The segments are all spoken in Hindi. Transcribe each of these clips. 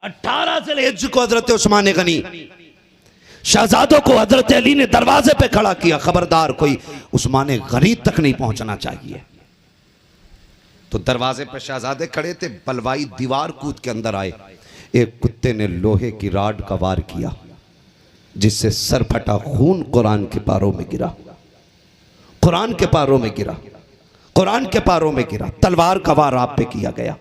18 से हिज्ज को हजरत उस्मान गनी शहजादों को हजरत अली ने दरवाजे पे खड़ा किया, खबरदार कोई उस्मान गनी तक नहीं पहुंचना चाहिए। तो दरवाजे पे शहजादे खड़े थे, बलवाई दीवार कूद के अंदर आए। एक कुत्ते ने लोहे की राड का वार किया जिससे सर फटा, खून कुरान के पारों में गिरा, कुरान के पारों में गिरा, कुरान के पारों में गिरा। तलवार का वार आप पे किया गया।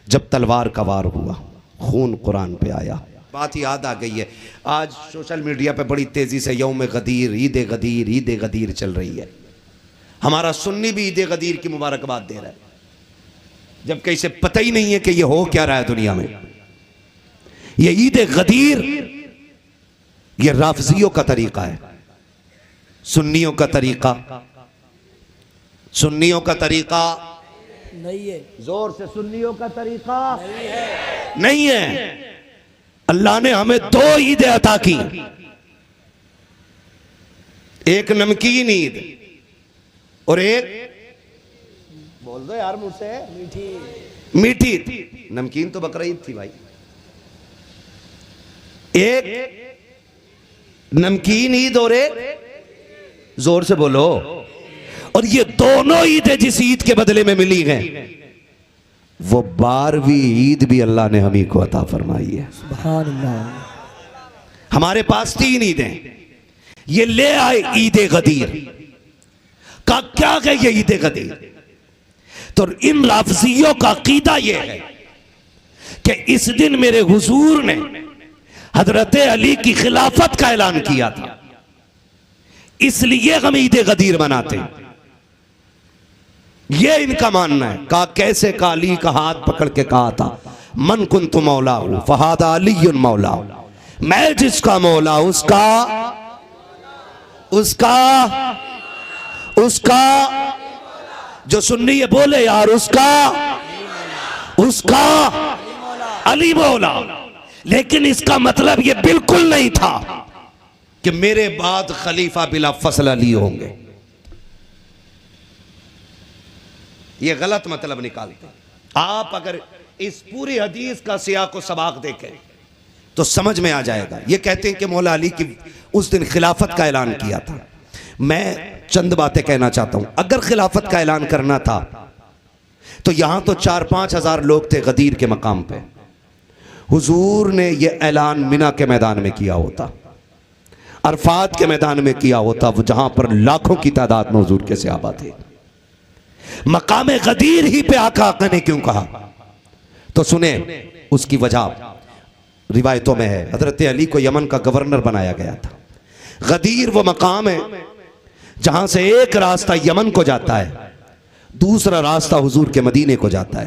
जब तलवार का वार हुआ, खून कुरान पे आया। बात याद आ गई है, आज सोशल मीडिया पे बड़ी तेजी से यौम गदीर, ईद गदीर, ईद गदीर चल रही है। हमारा सुन्नी भी ईद गदीर की मुबारकबाद दे रहा है, जबकि इसे पता ही नहीं है कि ये हो क्या रहा है दुनिया में। ये ईद गदीर ये राफजियों का तरीका है, सुन्नियों का तरीका, सुन्नियों का तरीका नहीं है। जोर से, सुन्नियों का तरीका नहीं है। अल्लाह ने हमें दो ईदें अता की, एक नमकीन ईद और एक, बोल दो यार मुझसे, मीठी ईद। नमकीन तो बकरा ईद थी भाई। एक नमकीन ईद और एक, जोर से बोलो। और ये दोनों ईदें जिस ईद के बदले में मिली हैं, वो 12वीं ईद भी अल्लाह ने हम ही को अता फरमाई है। सुभान अल्लाह। हमारे पास 3 ईदें, ये ले आए ईद गदीर का। क्या है ये ईद गदीर? तो इन राफजियों का अकीदा ये है कि इस दिन मेरे हुजूर ने हजरत अली की खिलाफत का ऐलान किया था, इसलिए हम ईद गदीर मनाते हैं। ये इनका मानना है। कहा कैसे? का अली का हाथ पकड़ के कहा था, मन कुन्तु मौला हूं फहादा अलीयुन मौला हूं, मैं जिसका मौला उसका उसका उसका जो सुन्नी ये बोले यार, उसका उसका अली मौला। लेकिन इसका मतलब ये बिल्कुल नहीं था कि मेरे बाद खलीफा बिला फसल अली होंगे। ये गलत मतलब निकालते। आप अगर इस पूरी हदीस का सियाक व सबाक देखें तो समझ में आ जाएगा। ये कहते हैं कि मौला अली की उस दिन खिलाफत का ऐलान किया था। मैं चंद बातें कहना चाहता हूं। अगर खिलाफत का ऐलान करना था तो यहां तो 4-5 हजार लोग थे गदीर के मकाम पे। हुजूर ने यह ऐलान मिना के मैदान में किया होता, अरफात के मैदान में किया होता, जहां पर लाखों की तादाद में हुजूर के सहाबा थे। मकाम गदीर ही पे आका ने क्यों कहा? तो सुने उसकी वजह रिवायतों में है। हजरत अली को यमन का गवर्नर बनाया गया था। गदीर वो मकाम है जहां से एक रास्ता यमन को जाता है, दूसरा रास्ता हुजूर के मदीने को जाता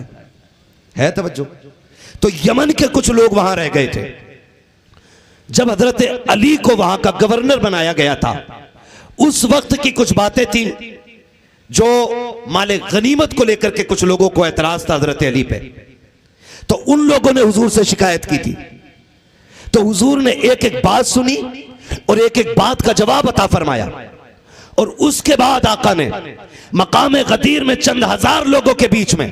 है तवज्जो। तो यमन के कुछ लोग वहां रह गए थे। जब हजरत अली को वहां का गवर्नर बनाया गया था, उस वक्त की कुछ बातें थी जो माले गनीमत को लेकर के कुछ लोगों को एतराज था हजरत अली पे। तो उन लोगों ने हुजूर से शिकायत की थी। तो हुजूर ने एक एक बात सुनी और एक एक बात का जवाब अता फरमाया। और उसके बाद आका ने मकाम गदीर में चंद हजार लोगों के बीच में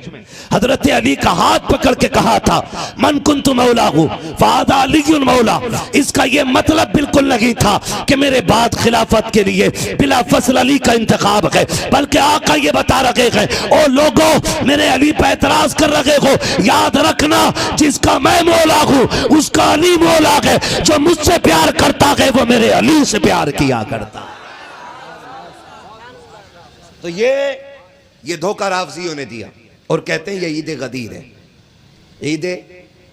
हजरत अली का हाथ पकड़ के कहा था, मन कुन्तु मौला हूं फहादा अलीयुन मौला। इसका यह मतलब बिल्कुल नहीं था कि मेरे बाद खिलाफत के लिए बिला फसल अली का इंतखाब है, बल्कि आका ये बता रहे हैं, ओ लोगों मेरे अली पर एतराज कर रहे हो, याद रखना जिसका मैं मौला हूं उसका अली मौला है। जो मुझसे प्यार करता है वो मेरे अली से प्यार किया करता है। तो ये धोखा राफजियों ने दिया और कहते हैं ये ईद गदीर है, ईद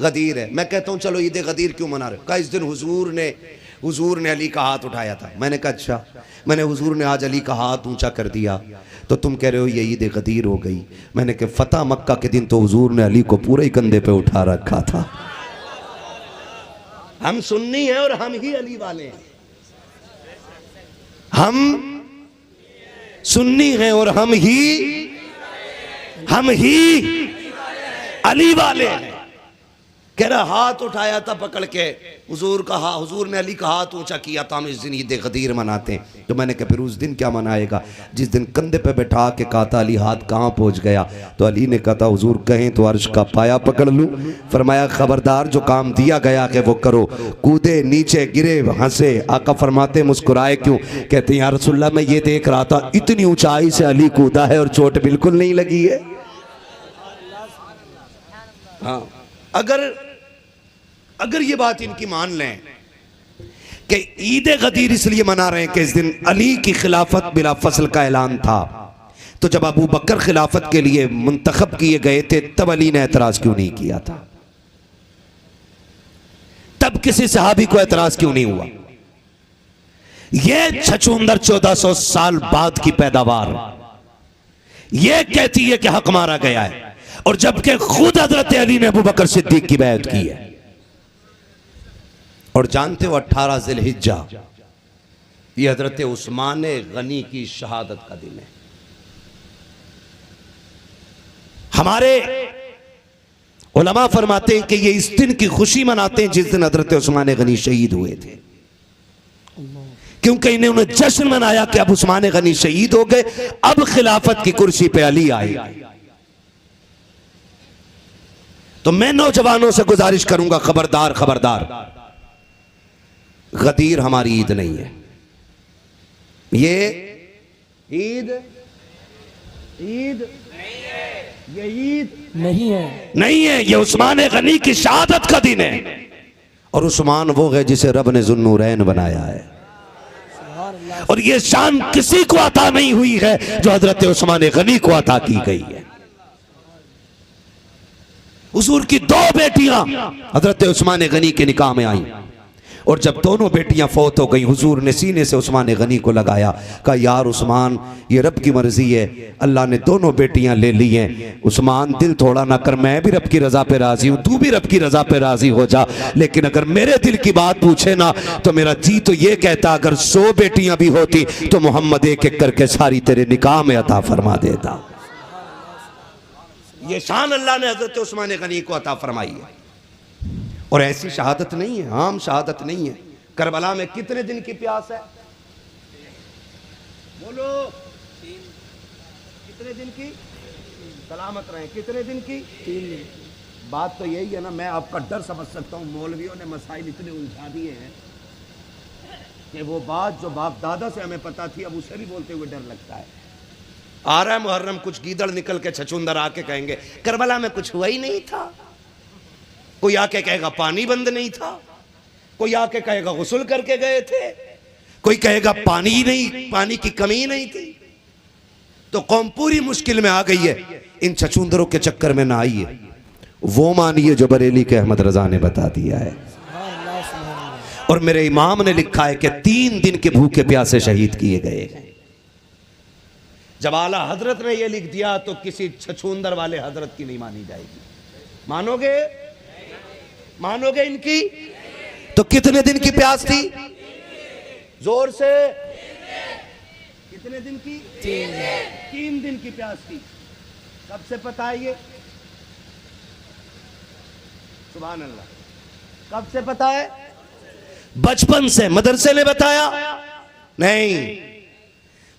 गदीर है। मैं कहता हूं चलो ईद गदीर क्यों मना रहे हो? कहा इस दिन हुजूर ने अली का हाथ उठाया था। मैंने कहा अच्छा, मैंने हुजूर ने आज अली का हाथ ऊंचा कर दिया तो तुम कह रहे हो ये ईद गदीर हो गई। मैंने कहा फतह मक्का के दिन तो हुजूर ने अली को पूरे ही कंधे पे उठा रखा था। हम सुन्नी हैं और हम ही अली वाले हैं, हम सुन्नी हैं और हम ही अली वाले हैं। कह रहा हाथ उठाया था पकड़ के, हुजूर का हुजूर ने अली का हाथ ऊंचा किया था, हम इस दिन ईद गदीर मनाते हैं। तो मैंने कहा फिर उस दिन क्या मनाएगा? जिस दिन कंधे पे बैठा के कहा था अली हाथ कहाँ पहुंच गया? तो अली ने कहा था हुजूर कहें तो अर्श का पाया पकड़ लूं। फरमाया खबरदार, जो काम दिया गया है वो करो। कूदे, नीचे गिरे, हंसे। आका फरमाते मुस्कुराए क्यों? कहते हैं या रसूलल्लाह मैं ये देख रहा था इतनी ऊंचाई से अली कूदा है और चोट बिल्कुल नहीं लगी है। हाँ, अगर ये बात इनकी मान लें कि ईद गदीर इसलिए मना रहे हैं कि इस दिन अली की खिलाफत बिला फसल का ऐलान था, तो जब अबू बकर खिलाफत के लिए मुंतखब किए गए थे तब अली ने एतराज क्यों नहीं किया था? तब किसी सहाबी को एतराज क्यों नहीं हुआ? यह छछूंदर 1400 साल बाद की पैदावार यह कहती है कि हक मारा गया है, और जबकि खुद हजरत अली ने अबू बकर सिद्दीक की बैत की है। और जानते हो 18 ज़िलहिज्जा ये हजरत उस्मान गनी की शहादत का दिन है। हमारे उलमा फरमाते हैं कि ये इस दिन की खुशी मनाते हैं जिस दिन हजरत उस्मान गनी शहीद हुए थे, क्योंकि इन्होंने जश्न मनाया कि अब उस्मान गनी शहीद हो गए, अब खिलाफत की कुर्सी पे अली आए। तो मैं नौजवानों से गुजारिश करूंगा, खबरदार खबरदार, गदीर हमारी ईद नहीं है। ये ईद ये ईद नहीं है, ये उस्मान गनी की शहादत का दिन है। और उस्मान वो है जिसे रब ने ज़ुन्नूरैन बनाया है, और ये शान किसी को अता नहीं हुई है जो हजरत उस्मान गनी को अता की गई है। हुजूर की 2 बेटियां हजरत उस्मान गनी के निकाह में आई, और जब दोनों बेटियां फौत हो गई हुजूर ने सीने से उस्मान गनी को लगाया, कहा यार उस्मान ये रब की मर्जी है, अल्लाह ने दोनों बेटियां ले ली हैं। उस्मान दिल थोड़ा ना कर, मैं भी रब की रजा पे राजी हूं, तू भी रब की रजा पे राजी हो जा, लेकिन अगर मेरे दिल की बात पूछे ना तो मेरा जी तो ये कहता अगर 100 बेटियां भी होती तो मोहम्मद एक एक करके सारी तेरे निकाह में अता फरमा देता। ये शान अल्लाह ने हजरत उस्मान गनी को अता फरमाई है, और ऐसी शहादत नहीं है, आम शहादत नहीं है। करबला में कितने दिन की प्यास है? बोलो, कितने दिन की? सलामत रहे, कितने दिन की? 3 दिन। बात तो यही है ना, मैं आपका डर समझ सकता हूँ। मौलवियों ने मसाइल इतने उलझा दिए हैं कि वो बात जो बाप दादा से हमें पता थी अब उसे भी बोलते हुए डर लगता है। आ रहा है मुहर्रम, कुछ गीदड़ निकल के छछूंदर आके कहेंगे करबला में कुछ हुआ ही नहीं था। कोई आके कहेगा पानी बंद नहीं था, कोई आके कहेगा गुस्ल करके गए थे, कोई कहेगा पानी ही नहीं, पानी की कमी नहीं थी। तो कौम पूरी मुश्किल में आ गई है। इन छछूंदरों के चक्कर में ना आइए, वो मानिए जो बरेली के अहमद रजा ने बता दिया है। और मेरे इमाम ने लिखा है कि 3 दिन के भूखे प्यासे शहीद किए गए। जब आला हजरत ने यह लिख दिया तो किसी छछूंदर वाले हजरत की नहीं मानी जाएगी। मानोगे? मानोगे इनकी? तो कितने दिन की प्यास थी? जोर से, कितने दिन की? 3 दिन की प्यास थी। कब से पता है ये? सुभान अल्लाह। कब से पता है? बचपन से। मदरसे ने बताया? नहीं,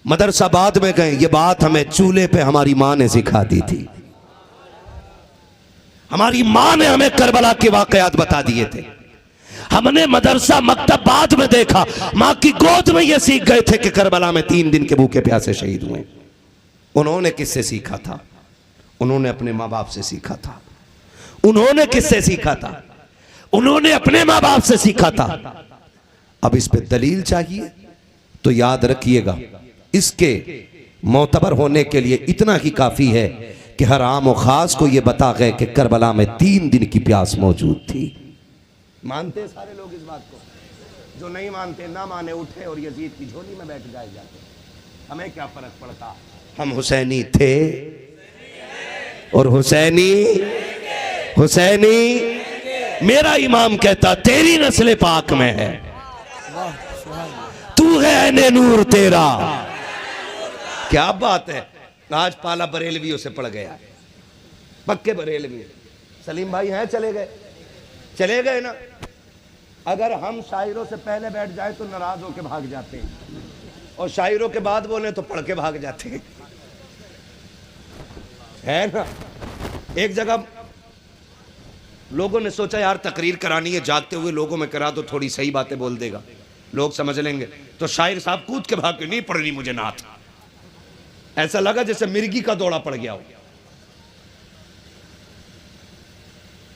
मदरसा बाद में गए। ये बात हमें चूल्हे पे हमारी माँ ने सिखा दी थी। हमारी माँ ने हमें करबला के वाकयात बता दिए थे। हमने मदरसा मकतब बाद में देखा, माँ की गोद में ये सीख गए थे कि करबला में 3 दिन के भूखे प्यासे शहीद हुए। उन्होंने किससे सीखा था? उन्होंने अपने माँ बाप से सीखा था। उन्होंने किससे सीखा था? उन्होंने अपने माँ बाप से सीखा था। अब इस पे दलील चाहिए तो याद रखिएगा, इसके मोतबर होने के लिए इतना ही काफी है कि हर आम और खास को यह बता गए कि करबला में 3 दिन की प्यास मौजूद थी। मानते सारे लोग इस बात को? जो नहीं मानते ना माने, उठे और यजीद की झोली में बैठ जाए जाते। हमें क्या फर्क पड़ता? हम हुसैनी थे और हुसैनी मेरा इमाम कहता तेरी नस्ल पाक में है, तू है ऐने नूर तेरा। क्या बात है। आज पाला बरेलवियों से पड़ गया, पक्के बरेलवी। सलीम भाई हैं, चले गए। चले गए ना। अगर हम शायरों से पहले बैठ जाए तो नाराज होकर भाग जाते हैं, और शायरों के बाद बोले तो पढ़ के भाग जाते हैं, है ना। एक जगह लोगों ने सोचा यार तकरीर करानी है, जागते हुए लोगों में करा तो थोड़ी सही बातें बोल देगा, लोग समझ लेंगे। तो शायर साहब कूद के भाग के, नहीं पढ़नी मुझे नात। ऐसा लगा जैसे मिर्गी का दौड़ा पड़ गया हो।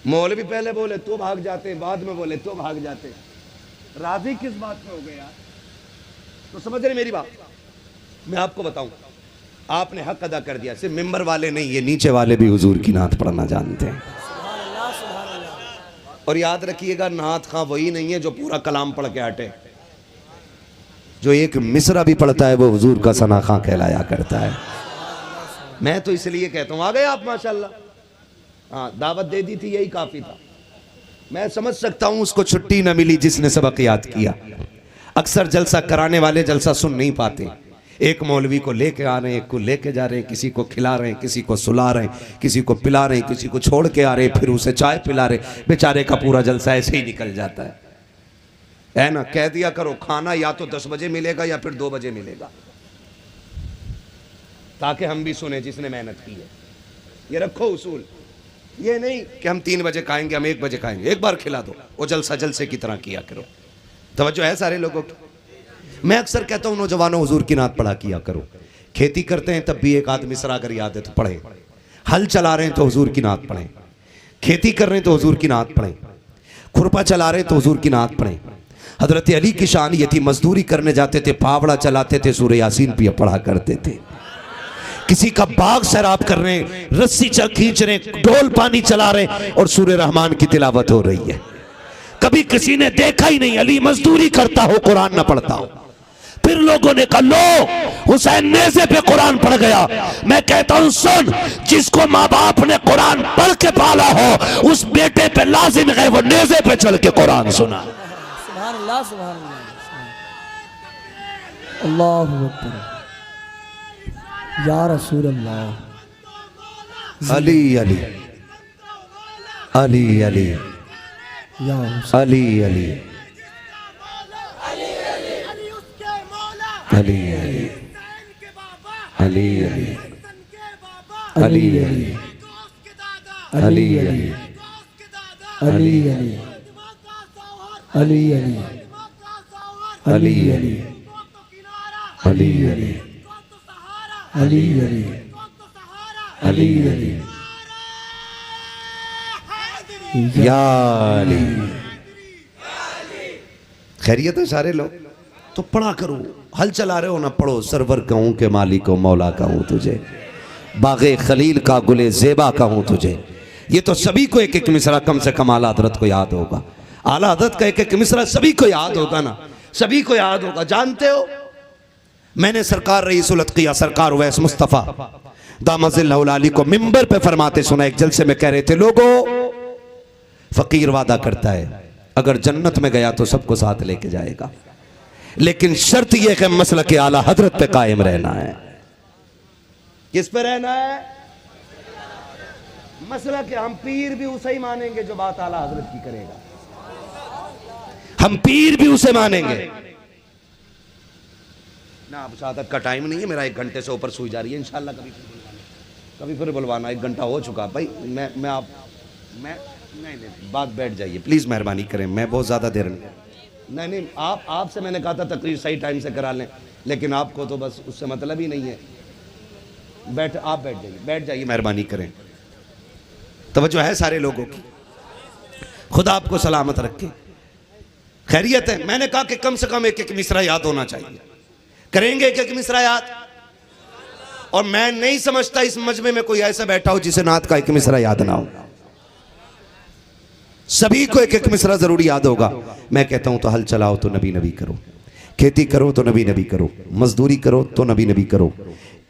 मौलवी पहले बोले तो भाग जाते, बाद में बोले तो भाग जाते। राजी किस बात में हो गए यार? तो समझ रहे मेरी बात? मैं आपको बताऊं, आपने हक अदा कर दिया। सिर्फ मिंबर वाले नहीं, ये नीचे वाले भी हुजूर की नात पढ़ना जानते हैं। और याद रखिएगा, नात खां वही नहीं है जो पूरा कलाम पढ़ के हटे। जो एक मिसरा भी पढ़ता है वो हुजूर का सना खां कहलाया करता है। मैं तो इसलिए कहता हूं, आ गए आप माशाल्लाह। हाँ, दावत दे दी थी, यही काफी था। मैं समझ सकता हूं उसको छुट्टी न मिली जिसने सबक याद किया। अक्सर जलसा कराने वाले जलसा सुन नहीं पाते। एक मौलवी को लेके आ रहे हैं, एक को लेके जा रहे हैं, किसी को खिला रहे हैं, किसी को सुला रहे हैं, किसी को पिला रहे हैं, किसी को छोड़ के आ रहे हैं, फिर उसे चाय पिला रहे। बेचारे का पूरा जलसा ऐसे ही निकल जाता है ना। कह दिया करो खाना या तो 10 बजे मिलेगा या फिर 2 बजे मिलेगा, ताकि हम भी सुने जिसने मेहनत की है। ये रखो उसूल, ये नहीं कि हम 3 बजे खाएंगे, हम 1 बजे खाएंगे। एक बार खिला दो, वो जलसा जलसे की तरह किया करो। तवज्जो है सारे लोगों की? मैं अक्सर कहता हूं नौजवानों, हुजूर की नात पढ़ा किया करो। खेती करते हैं तब भी एक आध मिसरा अगर याद है तो पढ़े। हल चला रहे हैं तो हुजूर की नात पढ़ें। खेती कर रहे हैं तो हुजूर की नात पढ़ें। खुरपा चला रहे हैं तो हुजूर की नात पढ़ें। हजरत अली की शान ये थी, मजदूरी करने जाते थे, फावड़ा चलाते थे, सूरह यासीन भी पढ़ा करते थे। किसी का बाग सैराब कर रहे हैं, रस्सी खींच रहे हैं, ढोल पानी चला रहे हैं और सूरह रहमान की तिलावत हो रही है। कभी किसी ने देखा ही नहीं अली मजदूरी करता हो, कुरान ना पढ़ता हो। फिर लोगों ने कहा लो हुसैन नेज़े पे कुरान पढ़ गया। मैं कहता हूं सुन, जिसको माँ बाप ने कुरान पढ़ के पाला हो उस बेटे पे लाजिम है वो नेज़े पे चढ़ के कुरान सुना। सुभान अल्लाह, सुभान अल्लाह, अल्लाहु अकबर, या रसूल अल्लाह। अली अली अली अली या अली अली अली अली अली अली अली अली अली अली अली अली अली अली अली अली अली अली अली या अली। खैरियत है सारे लोग? तो पढ़ा करो। हल चला रहे हो ना, पढ़ो। सरवर कहूँ के मालिक हो, मौला कहूँ तुझे, बागे खलील का गुले जेबा कहूँ तुझे। ये तो सभी को एक एक मिसरा कम से कम आला हजरत को याद होगा। आला हजरत का एक एक मिसरा सभी को याद होगा ना, सभी को याद होगा। जानते हो, मैंने सरकार रईसुल अत्किया सरकार उवैस मुस्तफ़ा दामजिल्लहुल आली को मिंबर पे फरमाते सुना। एक जलसे में कह रहे थे, लोगों फकीर वादा करता है अगर जन्नत में गया तो सबको साथ लेके जाएगा, लेकिन शर्त यह है मसला के आला हजरत पे कायम रहना है। किस पे रहना है? मसला के हम पीर भी उसे ही मानेंगे जो बात आला हजरत की करेगा। हम पीर भी उसे मानेंगे ना। अब शहादत का टाइम नहीं है मेरा, 1 घंटे से ऊपर सुई जा रही है। इंशाल्लाह कभी फिर बुलवाना। 1 घंटा हो चुका भाई। मैं नहीं बात बैठ जाइए प्लीज, मेहरबानी करें। मैं बहुत ज्यादा देर नहीं आपसे मैंने कहा था तकरीर सही टाइम से करा लें, लेकिन आपको तो बस उससे मतलब ही नहीं है। आप बैठ जाइए मेहरबानी करें। तवज्जो है सारे लोगों की? खुदा आपको सलामत रखे। खैरियत है? मैंने कहा कि कम से कम एक एक मिसरा याद होना चाहिए। करेंगे एक एक मिसरा याद? और मैं नहीं समझता इस मजमे में कोई ऐसा बैठा हो जिसे नात का एक मिसरा याद ना हो। सभी को एक एक मिसरा जरूरी याद होगा। मैं कहता हूं तो हल चलाओ तो नबी नबी करो, खेती करो तो नबी नबी करो, मजदूरी करो तो नबी नबी करो,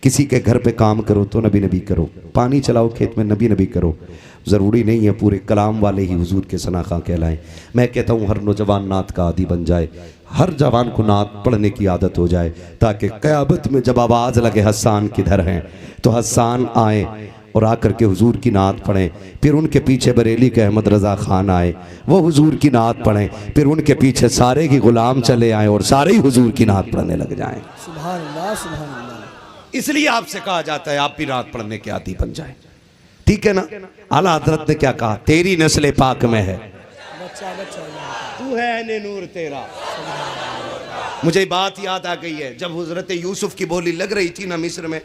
किसी के घर पे काम करो तो नबी नबी करो, पानी चलाओ खेत में नबी नबी करो। ज़रूरी नहीं है पूरे कलाम वाले ही हुजूर के सना खां कहलाएं। मैं कहता हूँ हर नौजवान नात का आदी बन जाए, हर जवान को नात पढ़ने की आदत हो जाए, ताकि क़यामत में जब आवाज़ लगे हस्सान किधर हैं तो हस्सान आए और आकर के हुजूर की नात पढ़ें, फिर उनके पीछे बरेली के अहमद रज़ा खान आए, वो हुजूर की नात पढ़ें, फिर उनके पीछे सारे की गुलाम चले आए और सारे ही हुजूर की नात पढ़ने लग जाएं। सुभान अल्लाह, सुभान अल्लाह। इसलिए आपसे कहा जाता है आप भी नात पढ़ने के आदी बन जाएं, ठीक है ना। आला हजरत ने क्या कहा, तेरी नस्ल पाक में है, बच्चा बच्चा तू है ने नूर तेरा। मुझे बात याद आ गई है, जब हजरत यूसुफ की बोली लग रही थी ना मिस्र में,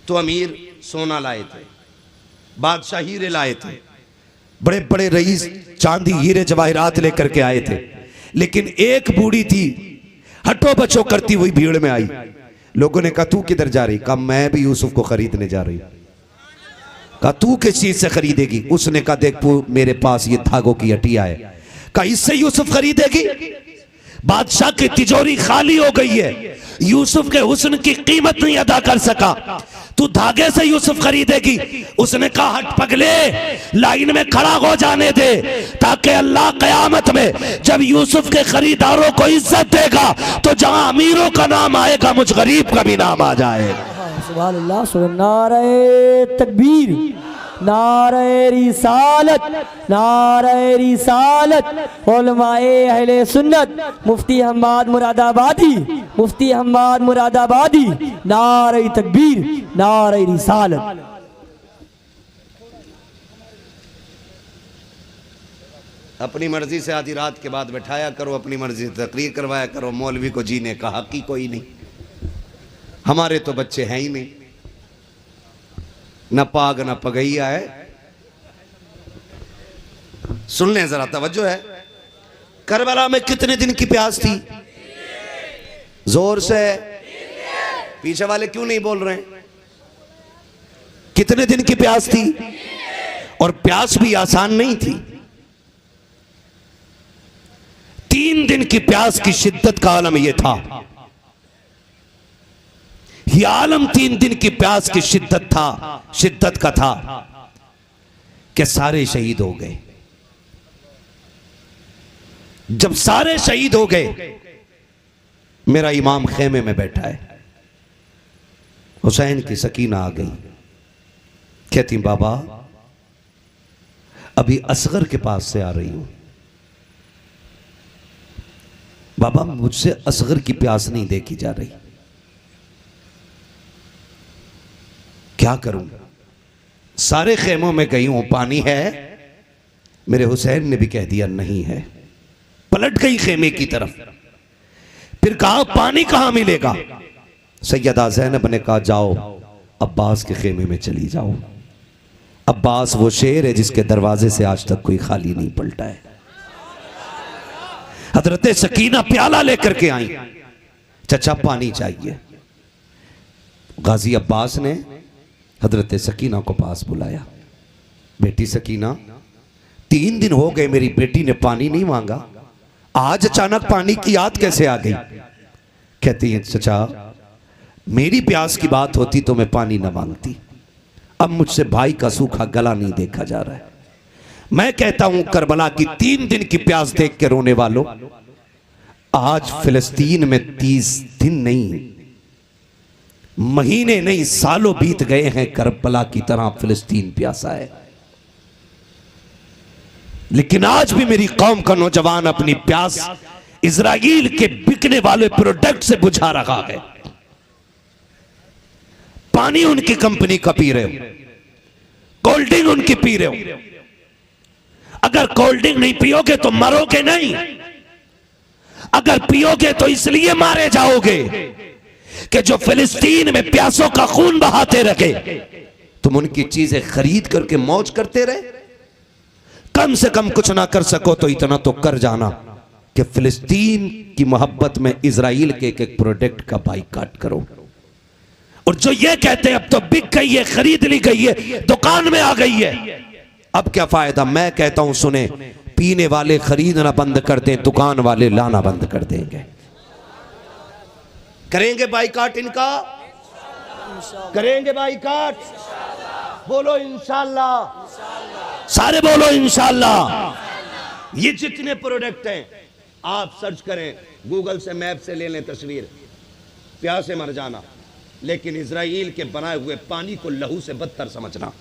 तो अमीर सोना लाए थे, बादशाह हीरे लाए थे, बड़े बड़े रईस चांदी हीरे जवाहरात लेकर के आए थे, लेकिन एक बूढ़ी थी हटो बचो करती हुई भीड़ में आई। लोगों ने कहा तू किधर जा रही? कहा मैं भी यूसुफ को खरीदने जा रही हूं। कहा तू किस चीज से खरीदेगी? उसने कहा देख मेरे पास ये धागों की हटिया है। कहा इससे यूसुफ खरीदेगी? बादशाह की तिजोरी खाली हो गई है, यूसुफ के हुस्न की कीमत नहीं अदा कर सका, तू धागे से यूसुफ खरीदेगी? उसने कहा हट पगले, लाइन में खड़ा हो जाने दे, ताकि अल्लाह कयामत में जब यूसुफ के खरीदारों को इज्जत देगा तो जहां अमीरों का नाम आएगा मुझ गरीब का भी नाम आ जाएगा। सुभान अल्लाह, सुभान नारे तकबीर, नारे रिसालत, नारे रिसालत। उलमाए अहले सुन्नत, मुफ्ती हम्माद मुरादाबादी, मुफ्ती हम्माद मुरादाबादी, नारे तकबीर, नारे रिसालत। अपनी मर्जी से आधी रात के बाद बैठाया करो, अपनी मर्जी से तकरीर करवाया करो, मौलवी को जीने का हक ही कोई नहीं। हमारे तो बच्चे हैं ही नहीं, न पाग न पगैया है। सुन लें जरा, तवज्जो है। करबला में कितने दिन की प्यास थी? जोर से, पीछे वाले क्यों नहीं बोल रहे हैं? कितने दिन की प्यास थी? और प्यास भी आसान नहीं थी। 3 दिन की प्यास की शिद्दत का आलम यह था, ये आलम 3 दिन की प्यास की शिद्दत का था कि सारे शहीद हो गए। जब सारे शहीद हो गए, मेरा इमाम खेमे में बैठा है, हुसैन की सकीना आ गई, कहती बाबा अभी असगर के पास से आ रही हूं, बाबा मुझसे असगर की प्यास नहीं देखी जा रही, क्या करूं? सारे खेमों में गई हूं, पानी है? मेरे हुसैन ने भी कह दिया नहीं है। पलट गई खेमे की तरफ, फिर कहा पानी कहां मिलेगा? सैयदा ज़ैनब ने कहा जाओ अब्बास के खेमे में चली जाओ। अब्बास वो शेर है जिसके दरवाजे से आज तक कोई खाली नहीं पलटा है। हजरत सकीना प्याला लेकर के आई, चचा पानी चाहिए। गाजी अब्बास ने हजरत सकीना को पास बुलाया, बेटी सकीना 3 दिन हो गए मेरी बेटी ने पानी नहीं मांगा, आज अचानक पानी की याद कैसे आ गई? कहती है चचा मेरी प्यास की बात होती तो मैं पानी न मांगती, अब मुझसे भाई का सूखा गला नहीं देखा जा रहा है। मैं कहता हूं करबला की 3 दिन की प्यास देख के रोने वालों, आज फिलिस्तीन में 30 दिन नहीं, महीने नहीं, सालों बीत गए हैं, करबला की तरह फिलिस्तीन प्यासा है। लेकिन आज भी मेरी कौम का नौजवान अपनी प्यास इजराइल के बिकने वाले प्रोडक्ट से बुझा रहा है। पानी उनकी कंपनी का पी रहे हो, कोल्ड ड्रिंक उनकी पी रहे हो। अगर कोल्ड ड्रिंक नहीं पियोगे तो मरोगे नहीं, अगर पियोगे तो इसलिए मारे जाओगे कि जो फिलिस्तीन में प्यासों का खून बहाते रखे, तुम उनकी चीजें खरीद करके मौज करते रहे। कम से कम कुछ ना कर सको तो इतना तो कर जाना कि फिलिस्तीन की मोहब्बत में इजराइल के एक प्रोडक्ट का बाइकाट करो। और जो ये कहते हैं अब तो बिक गई है, खरीद ली गई है, दुकान में आ गई है, अब क्या फायदा? मैं कहता हूं सुने, पीने वाले खरीदना बंद कर दें, दुकान वाले लाना बंद कर देंगे। करेंगे बाइकाट इनका, करेंगे बाइकाट, बोलो इंशाल्लाह, सारे बोलो इंशाल्लाह। ये जितने प्रोडक्ट हैं आप सर्च करें, गूगल से मैप से ले लें तस्वीर, प्यासे मर जाना, लेकिन इजराइल के बनाए हुए पानी को लहू से बदतर समझना,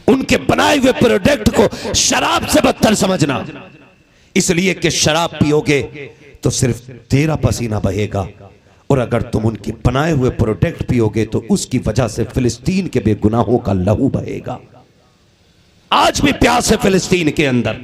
उनके बनाए हुए प्रोडक्ट को शराब से बदतर समझना, इसलिए कि शराब पियोगे तो सिर्फ तेरा पसीना बहेगा, और अगर तुम उनके बनाए हुए प्रोडक्ट पियोगे तो उसकी वजह से फिलिस्तीन के बेगुनाहों का लहू बहेगा। आज भी प्यास है फिलिस्तीन के अंदर,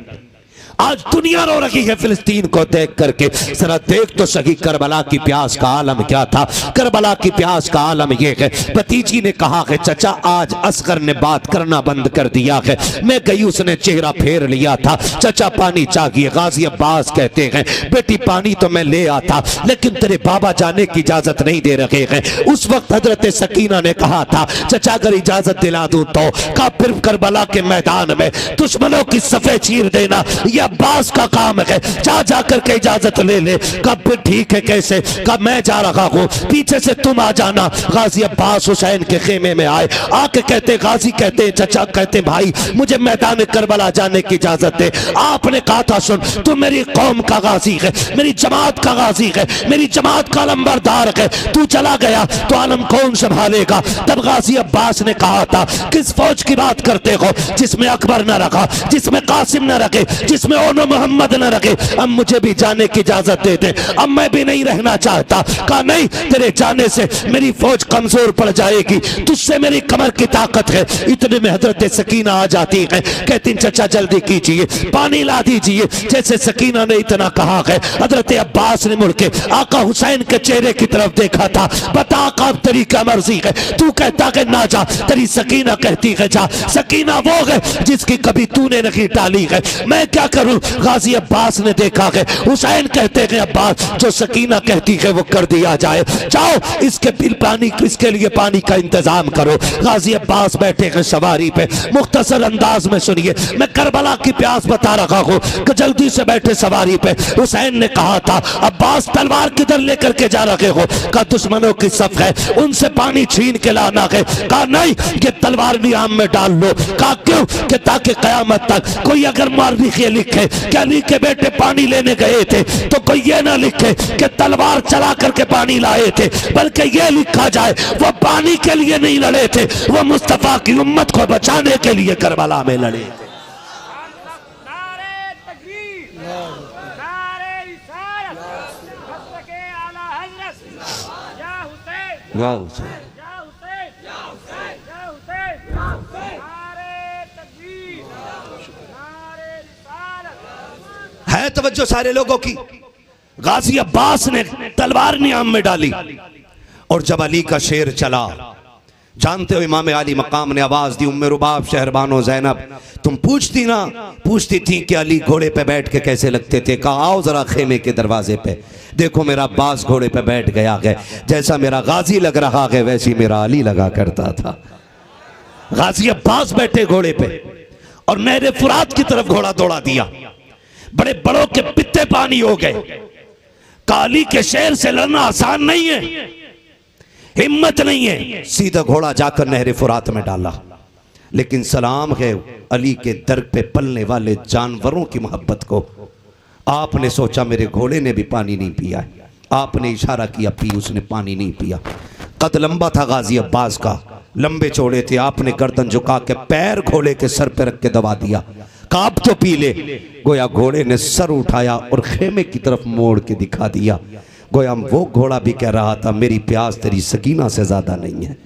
आज दुनिया रो रही है फिलिस्तीन को देख करके। जरा देख तो सही करबला की प्यास का आलम क्या था। करबला की प्यास का आलम यह है, भतीजी ने कहा है चाचा आज असगर ने बात करना बंद कर दिया है, मैं गई उसने चेहरा फेर लिया था, चाचा पानी चाहिए। गाजी अब्बास कहते हैं बेटी पानी तो मैं ले आता लेकिन तेरे बाबा जाने की इजाजत नहीं दे रहे हैं। उस वक्त हजरत सकीना ने कहा था चाचा अगर इजाजत दिला दूं तो का फिर करबला के मैदान में दुश्मनों की सफे चीर देना अब्बास का काम है, जा जाकर के इजाजत ले ले। कब ठीक है कैसे, कब मैं जा रहा हूँ पीछे से तुम आ जाना। गाजी अब्बास हुसैन के खेमे में आए, आके कहते गाजी कहते चचा कहते भाई मुझे मैदान करबला जाने की इजाजत दे। आपने कहा था सुन तू मेरी कौम का गाजी है, मेरी जमात का गाजी है, मेरी जमात का लंबरदार है, तू चला गया तो आलम कौन संभालेगा। तब गाजी अब्बास ने कहा था किस फौज की बात करते हो जिसमें अकबर न रखा, जिसमें कासिम न रखे, जिसमें ओनो मोहम्मद न रखे। अब मुझे भी जाने की इजाजत दे दे, अब मैं भी नहीं रहना चाहता। कहा नहीं तेरे जाने से मेरी फौज कमजोर पड़ जाएगी, तुझसे मेरी कमर की ताकत है। इतने में हजरत सकीना आ जाती है, कहती चचा जल्दी कीजिए पानी ला दीजिए। जैसे सकीना ने इतना कहा है हजरत अब्बास ने मुड़ के आका हुसैन के चेहरे की तरफ देखा था, बता कब तेरी क्या मर्जी है, तू कहता है ना जा, तेरी सकीना कहती है जा। सकीना वो है जिसकी कभी तूने नहीं टाली है, मैं क्या करूं। गाजी अब्बास ने देखा है हुसैन कहते हैं अब्बास जो सकीना कहती है वो कर दिया जाए, जाओ इसके बिल पानी इसके लिए पानी का इंतजाम करो। गाजी अब्बास बैठे हैं सवारी पे, मुख्तसर अंदाज में सुनिए मैं करबला की प्यास बता रहा हूँ कि जल्दी से बैठे सवारी पे। हुसैन ने कहा था अब्बास तलवार किधर लेकर के जा रहे हो, का दुश्मनों की सफ है उनसे पानी छीन के लाना है। कहा नहीं ये तलवार नियाम में डाल लो। कहा क्यों, कि ताकि कयामत तक कोई अगर मारनी के लिखे कि अली के बेटे पानी लेने गए थे तो कोई ये ना लिखे कि तलवार चला करके पानी लाए थे, बल्कि ये लिखा जाए वो पानी के लिए नहीं लड़े थे, वो मुस्तफा की उम्मत को बचाने के लिए करबला में लड़े थे। नारे तकबीर, नारे रिसालत, हज़रत आला हज़रत, या हुसैन, वाह हुसैन, या हुसैन, या हुसैन, या हुसैन, या हुसैन, नारे तकबीर, नारे रिसालत। है तवज्जो सारे लोगों की। गाजी अब्बास ने तलवार नियाम में डाली और जब अली का शेर चला, जानते हो इमाम अली मकाम ने आवाज दी उम्मे रुबाब शहरबानो ज़ैनब तुम पूछती थी कि अली घोड़े पे बैठ के कैसे लगते थे। कहा आओ जरा खेमे के दरवाजे पे देखो मेरा अब्बास घोड़े पे बैठ गया है, जैसा मेरा गाजी लग रहा है वैसी मेरा अली लगा करता था। गाजी अब्बास बैठे घोड़े पे और नहरे फुरात की तरफ घोड़ा दौड़ा दिया, बड़े बड़ों के पित्ते पानी हो गए। काली के शेर से लड़ना आसान नहीं है, हिम्मत नहीं है। सीधा घोड़ा जाकर नहरे फुरात में डाला, लेकिन सलाम है अली के दर पे पलने वाले जानवरों की मोहब्बत को। आपने सोचा मेरे घोड़े ने भी पानी नहीं पिया, आपने इशारा किया पी, उसने पानी नहीं पिया। कद लंबा था गाजी अब्बास का, लंबे चौड़े थे, आपने गर्दन झुका के पैर घोड़े के सर पे रख के दबा दिया। काब तो पी ले। गोया घोड़े ने सर उठाया और खेमे की तरफ मोड़ के दिखा दिया। गोया वो घोड़ा भी कह रहा था मेरी प्यास तेरी सकीना से ज्यादा नहीं है,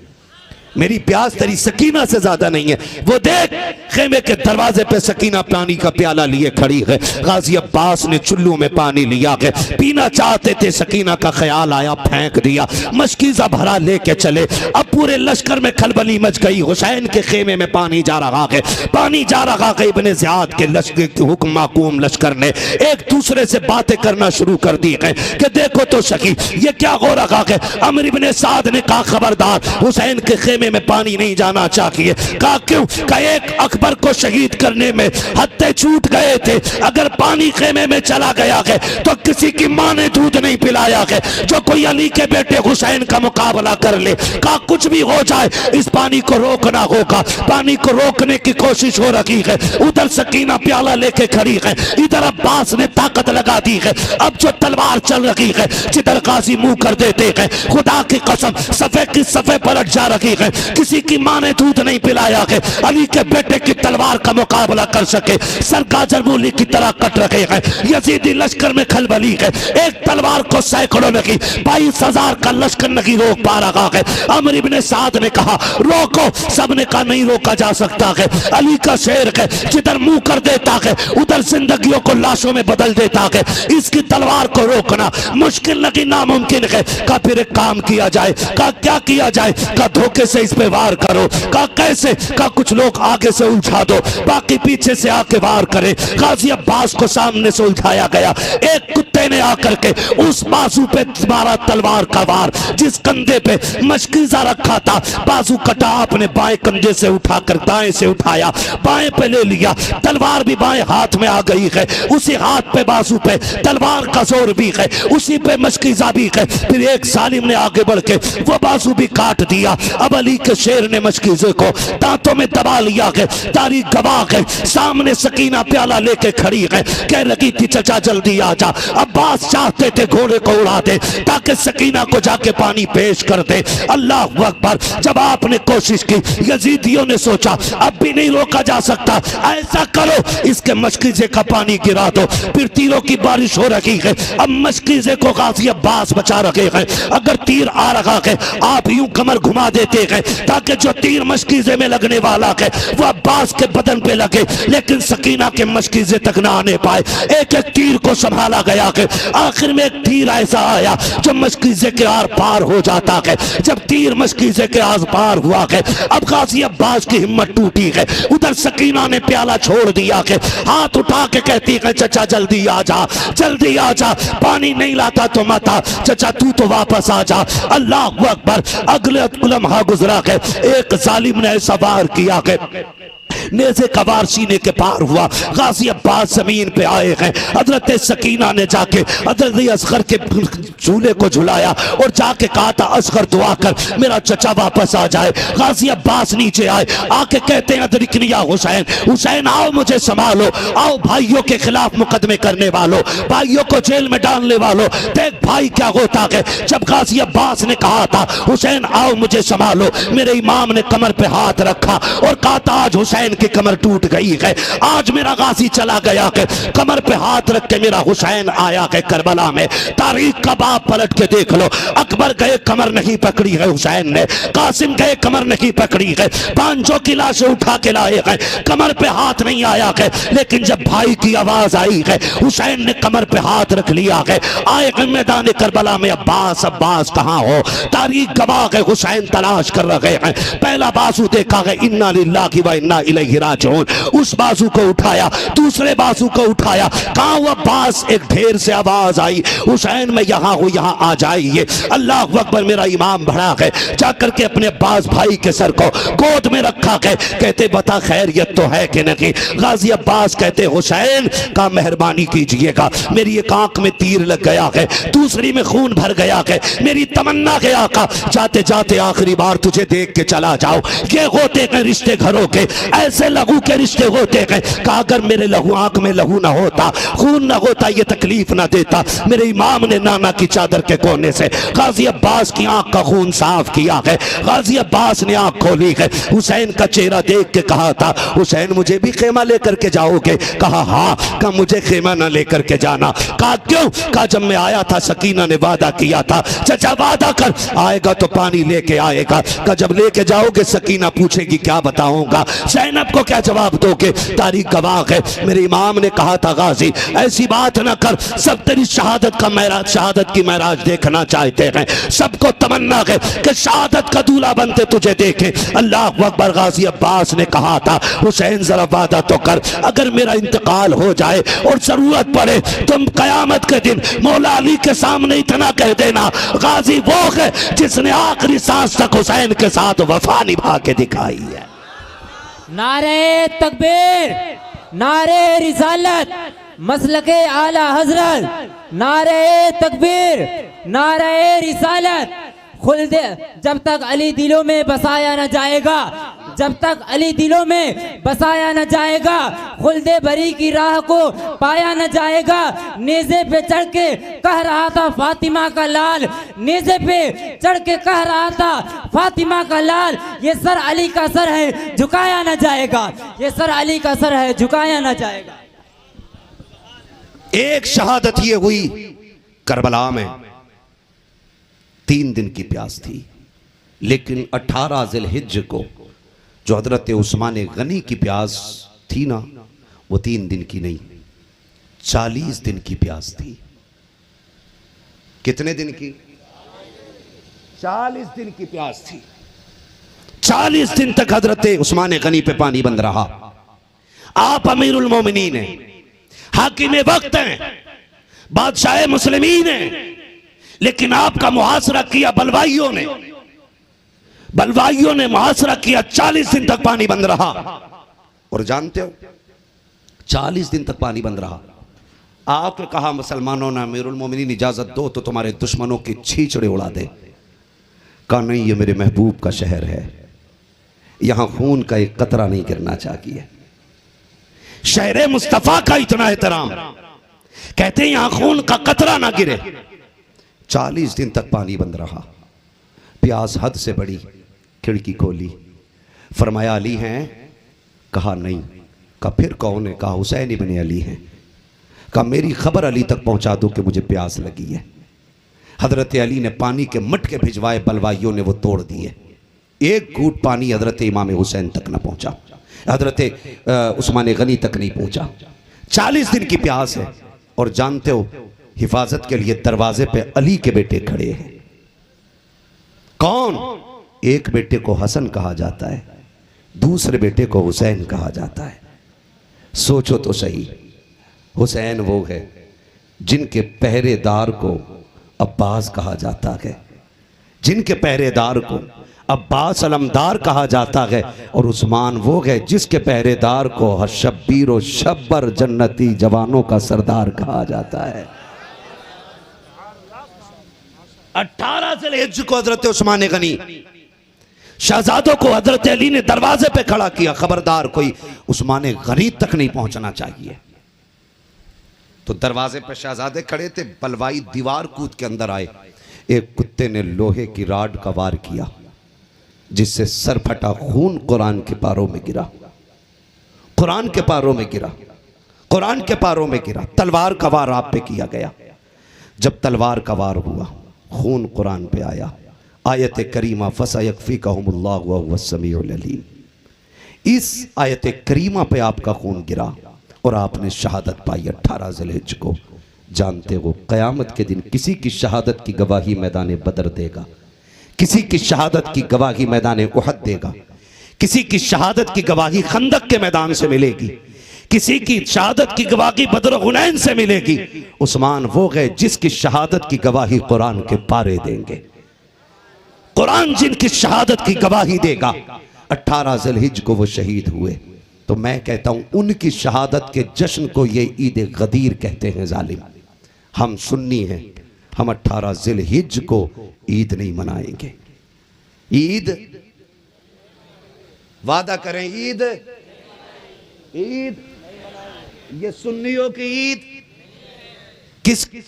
मेरी प्यास तेरी सकीना से ज्यादा नहीं है। वो देख खेमे के दरवाजे पे सकीना पानी का प्याला लिए खड़ी है। गाजी अब्बास ने चुल्लू में पानी लिया है, पीना चाहते थे, सकीना का ख्याल आया फेंक दिया। मशकीजा भरा लेके चले। अब पूरे लश्कर में खलबली मच गई। हुसैन के खेमे में पानी जा रहा है, पानी जा रहा है। इब्ने ज़ियाद के लश्कर के हुक्म माकूम लश्कर ने एक दूसरे से बातें करना शुरू कर दी है कि देखो तो सकी ये क्या हो रहा है। अमर इब्ने साद ने कहा खबरदार, हुसैन के खेमे खेमे में पानी नहीं जाना चाहिए। कहा क्यों? का एक अकबर को शहीद करने में हत्थे छूट गए थे, अगर पानी खेमे में चला गया है तो किसी की मां ने दूध नहीं पिलाया है। जो कोई अली के बेटे हुसैन का मुकाबला कर ले, कहा कुछ भी हो जाए इस पानी को रोकना होगा। पानी को रोकने की कोशिश हो रही है। उधर सकीना प्याला लेके खड़ी है, इधर अब्बास ने ताकत लगा दी है। अब जो तलवार चल रही है, जिधर गाजी मुंह कर देते हैं, खुदा की कसम सफे की सफे पलट जा रही है। किसी की मां ने दूध नहीं पिलाया है, अली के बेटे की तलवार का मुकाबला कर सके, सर गाजर मूली की तरह कट रहे हैं। यजीदी लश्कर में खलबली है, एक तलवार को सैकड़ों नहीं 22,000 का लश्कर नहीं रोक पा रहा है। अमर इब्ने साद ने कहा रोको, सबने कहा नहीं रोका जा सकता है। अली का शेर है, जिधर मुंह कर देता है उधर जिंदगियों को लाशों में बदल देता है। इसकी तलवार को रोकना मुश्किल नहीं, नामुमकिन है। का फिर एक काम किया जाए। का क्या किया जाए? का धोखे से इस पे वार करो। का कैसे? का कुछ लोग आगे से उठा दो, बाकी पीछे से आके वार करे। गाजी अब्बास को सामने से उठाया गया, एक कुत्ते ने आकर के उस बाजू पे मारा तलवार का वार, जिस कंधे पे मशकीजा रखा था बाजू कटा, आपने बाएं कंधे से उठाकर दाएं से उठाया, बाएं पे ले लिया, तलवार भी बाएं हाथ में आ गई है। उसी हाथ पे बाजू पे तलवार का जोर भी है, उसी पे मशकीजा भी है। फिर एक जालिम ने आगे बढ़ के वो बाजू भी काट दिया। अब अली के शेर ने मशकीजे को दांतों में दबा लिया है। तारीख गवाह है, सामने सकीना प्याला लेके खड़ी है, कह रही थी चचा जल्दी आ जा। अब्बास चाहते थे घोड़े को उड़ा दे ताकि सकीना को जाके पानी पेश कर दे। अल्लाह अकबर। जब आपने कोशिश की, यजीदियों ने सोचा अब भी नहीं रोका जा सकता, ऐसा करो इसके मशकीजे का पानी गिरा दो। फिर तीरों की बारिश हो रही है, अब मशकीजे को गाजी अब्बास बचा रहे हैं। अगर तीर आ रहा है आप यूं कमर घुमा देते हैं ताकि जो तीर मशकीजे में लगने वाला है वो अब्बास के बदन पे लगे, लेकिन सकीना के मशकीजे तक ना आने पाए। एक एक तीर को संभाला गया है। आखिर में एक तीर ऐसा आया जो मशकीजे के आर पार हो जाता है। जब तीर मशकीजे के आर पार हुआ है, अब गाजी अब्बास की हिम्मत टूटी है। उधर सकीना ने प्याला छोड़ दिया है, हाथ उठा के कहती है चचा जल्दी आ जा, जल्दी आ जा, पानी नहीं लाता तो मत आ, चचा तू तो वापस आ जा। अल्लाह अकबर। अगले लम्हा गुजरा है, एक जालिम ने ऐसा वार किया है, नेज़े का वार सीने के पार हुआ। गाजी अब्बास जमीन पे आए हैं। हजरत सकीना ने जाके हजरत असगर के झूले को झुलाया और जाके कहा था असगर दुआ कर मेरा चचा वापस आ जाए। गाजी अब्बास नीचे आए, आके कहते हैं अदरिकनिया हुसैन, हुसैन आओ मुझे संभालो, आओ भाइयों के खिलाफ मुकदमे करने वालों, भाइयों को जेल में डालने वालों, देख भाई क्या होता है। जब गाजी अब्बास ने कहा था हुसैन आओ मुझे संभालो, मेरे इमाम ने कमर पे हाथ रखा और कहा था आज हुसैन की कमर टूट गई है, आज मेरा गाजी चला गया है। कमर पे हाथ रख के मेरा हुसैन आया है करबला में। तारीख का बाप पलट के देख लो, अकबर गए कमर नहीं पकड़ी है हुसैन ने, कासिम गए कमर नहीं पकड़ी है, पांचों की लाशें उठा के लाए हैं, कमर पे हाथ नहीं आया है। लेकिन जब भाई की आवाज आई है हुसैन ने कमर पे हाथ रख लिया है। आए हैं मैदान करबला में, अब्बास अब्बास कहाँ हो? तारीख गवाह है हुसैन तलाश कर रहे हैं। पहला बाजू देखा है इन्ना लिल्लाहि व इन्ना इलैहि राजिऊन, उस बाजू को उठाया, दूसरे बाजू को उठाया, कहाँ वो अब्बास? एक ढेर से आवाज आई हुसैन मैं यहाँ हूँ, यहाँ आ जाइए। अल्लाह अकबर। मेरा इमाम बड़ा है, जाकर के अपने अब्बास भाई के सर को गोद में रखा है, कहते बता खैरियत तो है कि नहीं? गाजी अब्बास कहते हुसैन का मेहरबानी कीजिएगा, मेरी एक आंख में तीर लग गया है, दूसरी में खून भर गया है, मेरी तमन्ना के आका जाते जाते आखिरी बार तुझे देख के चला जाओ। ये होते हैं रिश्ते घरों के, ऐसे लहू के रिश्ते होते हैं। कहा अगर मेरे लहू आंख में लहू ना होता, खून ना होता, ये तकलीफ ना देता। मेरे इमाम ने नाना की चादर के कोने से गाजी अब्बास की आंख का खून साफ किया है। गाजी अब्बास ने आंख खोली है, हुसैन का चेहरा देख के कहा था हुसैन मुझे भी खेमा लेकर के जाओगे? कहा हाँ। कहा मुझे खेमा ना लेकर के जाना। कहा क्यों? कहा जब मैं आया था सकीना ने वादा किया था, चचा वादा कर आएगा तो पानी लेके आएगा। कहा जब लेके जाओगे सकीना पूछेगी क्या बताऊंगा? हुसैन ज़ैनब को क्या जवाब दोगे? तारीख गवाह है, मेरे इमाम ने कहा था गाजी ऐसी बात ना कर, सब तेरी शहादत का महराज, शहादत की महराज देखना चाहते हैं, सबको तमन्ना है कि शहादत का दूल्हा बनते तुझे देखें। अल्लाह अकबर। गाजी अब्बास ने कहा था हुसैन जरा वादा तो कर, अगर मेरा इंतकाल हो जाए और जरूरत पड़े तुम कयामत के दिन मौला अली के सामने इतना कह देना, गाजी वो है जिसने आखिरी सांस तक हुसैन के साथ वफा निभा के दिखाई है। नारे तकबीर, नारे रिसालत, मसलके आला हजरत, नारे तकबीर, नारे रिसालत। खुल्द जब तक अली दिलों में बसाया न जाएगा, जब तक अली दिलों में बसाया न जाएगा, खुल्दे बरी की राह को पाया न जाएगा। नेज़े पे चढ़ के कह रहा था फातिमा का लाल, नेज़े पे चढ़ के कह रहा था फातिमा का लाल, ये सर अली का सर है झुकाया न जाएगा, ये सर अली का सर है झुकाया न जाएगा। एक शहादत ये हुई करबला में, 3 दिन की प्यास थी, लेकिन 18 ज़िलहिज्ज को जो हजरत उस्मान गनी की प्यास थी ना, वो 3 दिन की नहीं 40 दिन की प्यास थी। कितने दिन की? 40 दिन की प्यास थी। 40 दिन तक हजरत उस्मान गनी पे पानी बंद रहा। आप अमीरुल मोमिनीन हैं, हाकिम वक्त हैं, बादशाह मुस्लिमीन हैं, लेकिन आपका मुहासरा किया बलवाइयों ने, बलवाइयों ने मुहासरा किया। 40 दिन तक पानी बंद रहा। और जानते हो 40 दिन तक पानी बंद रहा। आपने कहा मुसलमानों ने अमीरुल मोमिनीन इजाजत दो तो तुम्हारे दुश्मनों की छींचड़े उड़ा दे। कहा नहीं, ये मेरे महबूब का शहर है, यहां खून का एक कतरा नहीं गिरना चाहिए। शहर मुस्तफा का इतना एहतराम, कहते हैं यहां खून का कतरा ना गिरे। 40 दिन तक पानी बंद रहा। प्यास हद से बड़ी, खिड़की खोली, फरमाया अली हैं? कहा नहीं। कहा फिर कौन है? कहा हुसैन इब्न अली हैं। कहा मेरी खबर अली तक पहुंचा दो कि मुझे प्यास लगी है। हजरत अली ने पानी के मटके भिजवाए, बलवाइयों ने वो तोड़ दिए। एक घूंट पानी हजरत इमाम हुसैन तक न पहुंचा, हजरत उस्मान गनी तक नहीं पहुंचा। 40 दिन की प्यास है। और जानते हो हिफाजत के लिए दरवाजे पे अली के बेटे खड़े हैं। कौन? एक बेटे को हसन कहा जाता है, दूसरे बेटे को हुसैन कहा जाता है। सोचो तो सही, हुसैन वो है जिनके पहरेदार को अब्बास कहा जाता है, जिनके पहरेदार को अब्बास अलमदार कहा जाता है। और उस्मान वो है जिसके पहरेदार को शब्बीर और शब्बर जन्नती जवानों का सरदार कहा जाता है। 18 ज़िलहिज्ज को हजरत उस्मान गनी शहजादों को हजरत अली ने दरवाजे पे खड़ा किया। खबरदार कोई उस्मान गनी तक नहीं पहुंचना चाहिए। तो दरवाजे पे शहजादे खड़े थे, बलवाई दीवार कूद के अंदर आए। एक कुत्ते ने लोहे की राड का वार किया, जिससे सर फटा, खून कुरान के पारों में गिरा, कुरान के पारों में गिरा, कुरान के पारों में गिरा। तलवार का वार आप पे किया गया। जब तलवार का वार हुआ, खून कुरान पे आया। आयत करीमा फसयकफीकहुमुल्लाहु वहुवस समीउल अलीम, इस आयत करीमा पे आपका खून गिरा और आपने शहादत पाई 18 ज़िलहिज्ज को। जानते हो क़यामत के दिन किसी की शहादत की गवाही मैदान बदर देगा, किसी की शहादत की गवाही मैदान उहद देगा, किसी की शहादत की गवाही खंदक के मैदान से मिलेगी, किसी की शहादत की गवाही बदर हुनैन से मिलेगी। उस्मान वो गए जिसकी शहादत की गवाही कुरान के पारे देंगे। कुरान जिनकी शहादत की गवाही देगा। 18 ज़िलहिज्ज को वो शहीद हुए। तो मैं कहता हूं उनकी शहादत के जश्न को ये ईद गदीर कहते हैं जालिम। हम सुन्नी हैं, हम 18 ज़िलहिज्ज को ईद नहीं मनाएंगे। ईद वादा करें, ईद ईद ये सुन्नियों की ईद।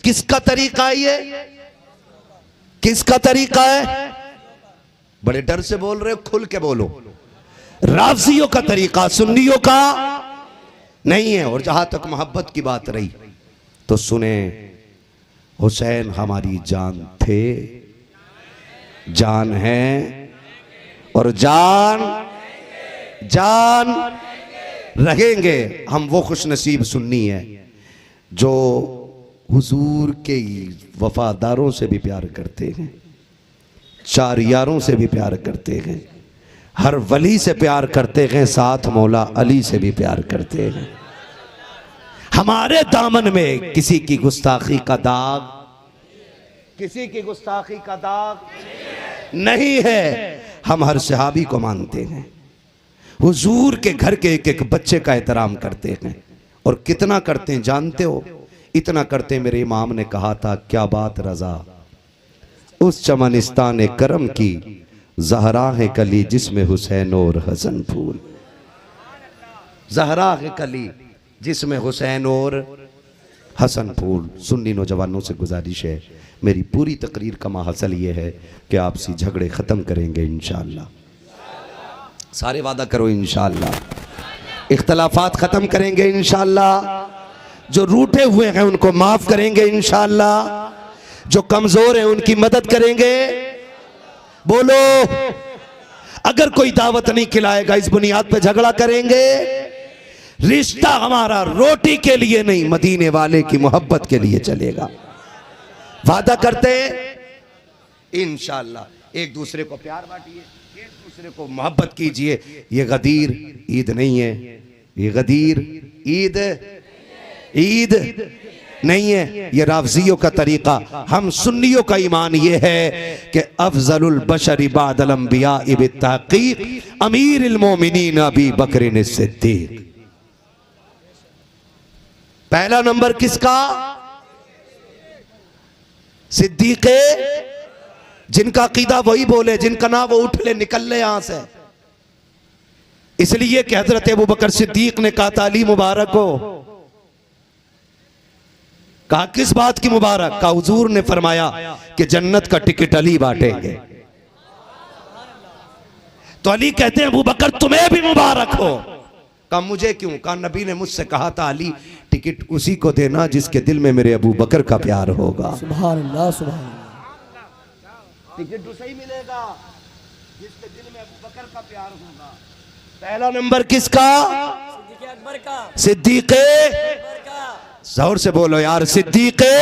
किसका तरीका है ये? किसका तरीका है? बड़े डर से बोल रहे हो, खुल के बोलो। राफ़ज़ियों का तरीका, सुन्नियों का नहीं है। और जहां तक मोहब्बत की बात रही तो सुने, हुसैन हमारी जान थे, जान है और जान जान रहेंगे। हम वो खुश नसीब सुन्नी है जो हुजूर के वफादारों से भी प्यार करते हैं, चार यारों से भी प्यार करते हैं, हर वली से प्यार करते हैं, साथ मौला अली से भी प्यार करते हैं। हमारे दामन में किसी की गुस्ताखी का दाग, किसी की गुस्ताखी का दाग नहीं है। हम हर सहाबी को मानते हैं, हुजूर के घर के एक एक बच्चे का एहतराम करते हैं। और कितना करते हैं जानते हो? इतना करते मेरे इमाम ने कहा था, क्या बात रजा उस चमनिस्तान करम की, ज़हरा है कली जिसमें हुसैन और हसन फूल। ज़हरा है कली जिसमें हुसैन और हसन फूल। सुन्नी नौजवानों से गुजारिश है, मेरी पूरी तकरीर का माहसल ये है कि आपसी झगड़े ख़त्म करेंगे इंशाअल्लाह। सारे वादा करो इंशाअल्लाह। इख्तलाफात ख़त्म करेंगे इंशाअल्लाह। जो रूठे हुए हैं उनको माफ़ करेंगे इंशाअल्लाह। जो कमज़ोर हैं उनकी मदद करेंगे। बोलो, अगर कोई दावत नहीं खिलाएगा इस बुनियाद पे झगड़ा करेंगे। रिश्ता हमारा रोटी के लिए नहीं, मदीने वाले की मोहब्बत के लिए चलेगा। वादा करते हैं इंशाअल्लाह। एक दूसरे को प्यार बांटिए, एक दूसरे को मोहब्बत कीजिए। ये गदीर ईद नहीं है, ये गदीर ईद नहीं है, ये राफ़ज़ियों का तरीका। हम सुन्नियों का ईमान ये है कि अफ़ज़लुल बशरि बादल अंबिया बित्तहक़ीक़ अमीरुल मोमिनीन अबी बकर सिद्दीक़। पहला नंबर किसका? सिद्दीक़े, जिनका अक़ीदा वही बोले, जिनका ना वो उठ ले, निकल ले यहां से। इसलिए कि हज़रत अबू बकर सिद्दीक़ ने कहा था, अली मुबारक हो। कहा किस बात की मुबारक? का हुजूर ने फरमाया कि जन्नत का टिकट अली बांटेंगे। तो अली कहते हैं अबू बकर तुम्हें भी मुबारक हो। कहा मुझे क्यों? कहा नबी ने मुझसे कहा था अली टिकट उसी को देना जिसके दिल में मेरे अबू बकर का प्यार होगा। सुभान अल्लाह, सुभान अल्लाह। टिकट उसे ही मिलेगा जिसके दिल में अबू बकर का प्यार होगा। पहला नंबर किसका? सिद्दीक़े। जोर से बोलो यार, सिद्दीक़े,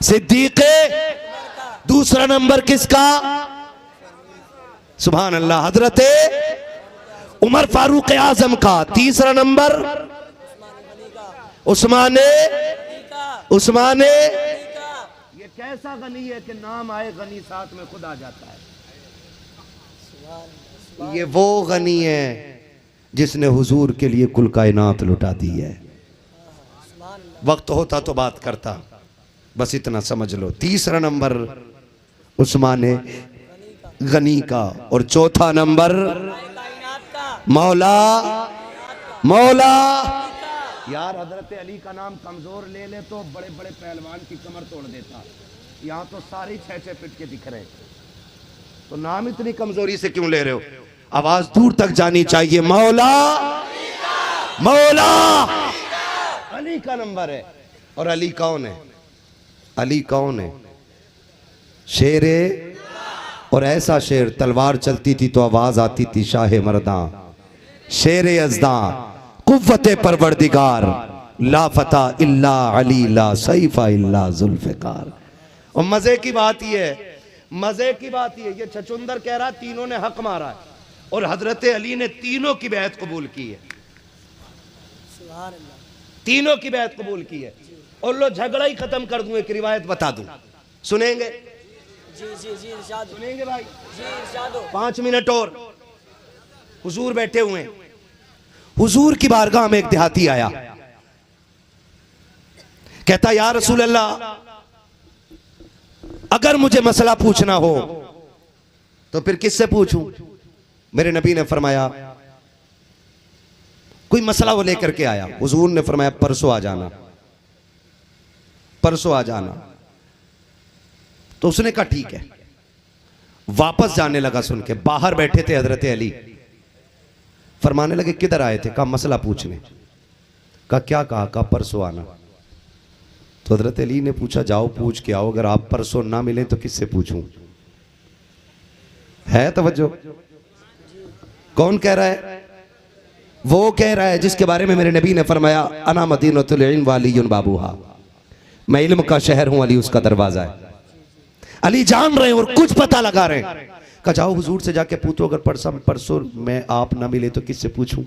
सिद्दीक़े। दूसरा नंबर किसका? सुभान अल्लाह, हजरते उमर फारूक आजम का। तीसरा नंबर उस्माने, उस्माने। ये कैसा गनी है कि नाम आए गनी साथ में खुद आ जाता है। ये वो गनी है जिसने हुजूर के लिए कुल कायनात लुटा दी है। वक्त होता तो बात करता, बस इतना समझ लो। तीसरा नंबर उस्माने गनी का। और चौथा नंबर मौला, मौला। यार हजरत अली का नाम कमजोर ले ले तो बड़े बड़े पहलवान की कमर तोड़ देता। यहाँ तो सारे 6-6 फीट के दिख रहे हैं, तो नाम इतनी कमजोरी से क्यों ले रहे हो? आवाज दूर तक जानी चाहिए। मौला, मौला। अली का नंबर है। और अली कौन है? अली कौन है? शेरे। और ऐसा शेर, तलवार चलती थी तो आवाज आती थी शाह मर्दा, शेरे अज़दा, कुव्वते परवरदिगार, ला फता इल्ला अली, ला सैफा इल्ला जुल्फ़िकार। और मजे की बात ये है, मजे की बात ये छचुंदर कह रहा तीनों ने हक मारा है और हजरत अली ने तीनों की बैत कबूल की है। तीनों की बैत कबूल की है। और लो झगड़ा ही खत्म कर दूं, एक रिवायत बता दूं, सुनेंगे? जी जी जी, इरशाद हो। सुनेंगे भाई? जी, इरशाद हो। 5 मिनट और। हुजूर बैठे हुए हैं। हुजूर की बारगाह में एक देहाती आया, कहता या रसूल अल्लाह, अगर मुझे मसला पूछना हो तो फिर किससे पूछूं? मेरे नबी ने फरमाया, कोई मसला वो लेकर के आया। हुजूर ने फरमाया परसों आ जाना, परसों आ जाना। तो उसने कहा ठीक है। वापस जाने लगा सुन के। बाहर बैठे थे हजरत अली, फरमाने लगे किधर आए थे? कहा मसला पूछने। कहा क्या कहा? कहा परसों आना। तो हजरत अली ने पूछा जाओ पूछ के आओ, अगर आप परसों ना मिले तो किससे पूछूं? है तवज्जो? कौन कह रहा है? वो कह रहा है जिसके बारे में मेरे नबी ने फरमाया अना मदीनतुल इल्म वालियुन बाबूहा, मैं इल्म का शहर हूं, अली उसका दरवाजा है। अली जान रहे हैं और कुछ पता लगा रहे हैं। कहा जाओ हुजूर से जाके पूछो, अगर परसों मैं आप ना मिले तो किससे पूछूं?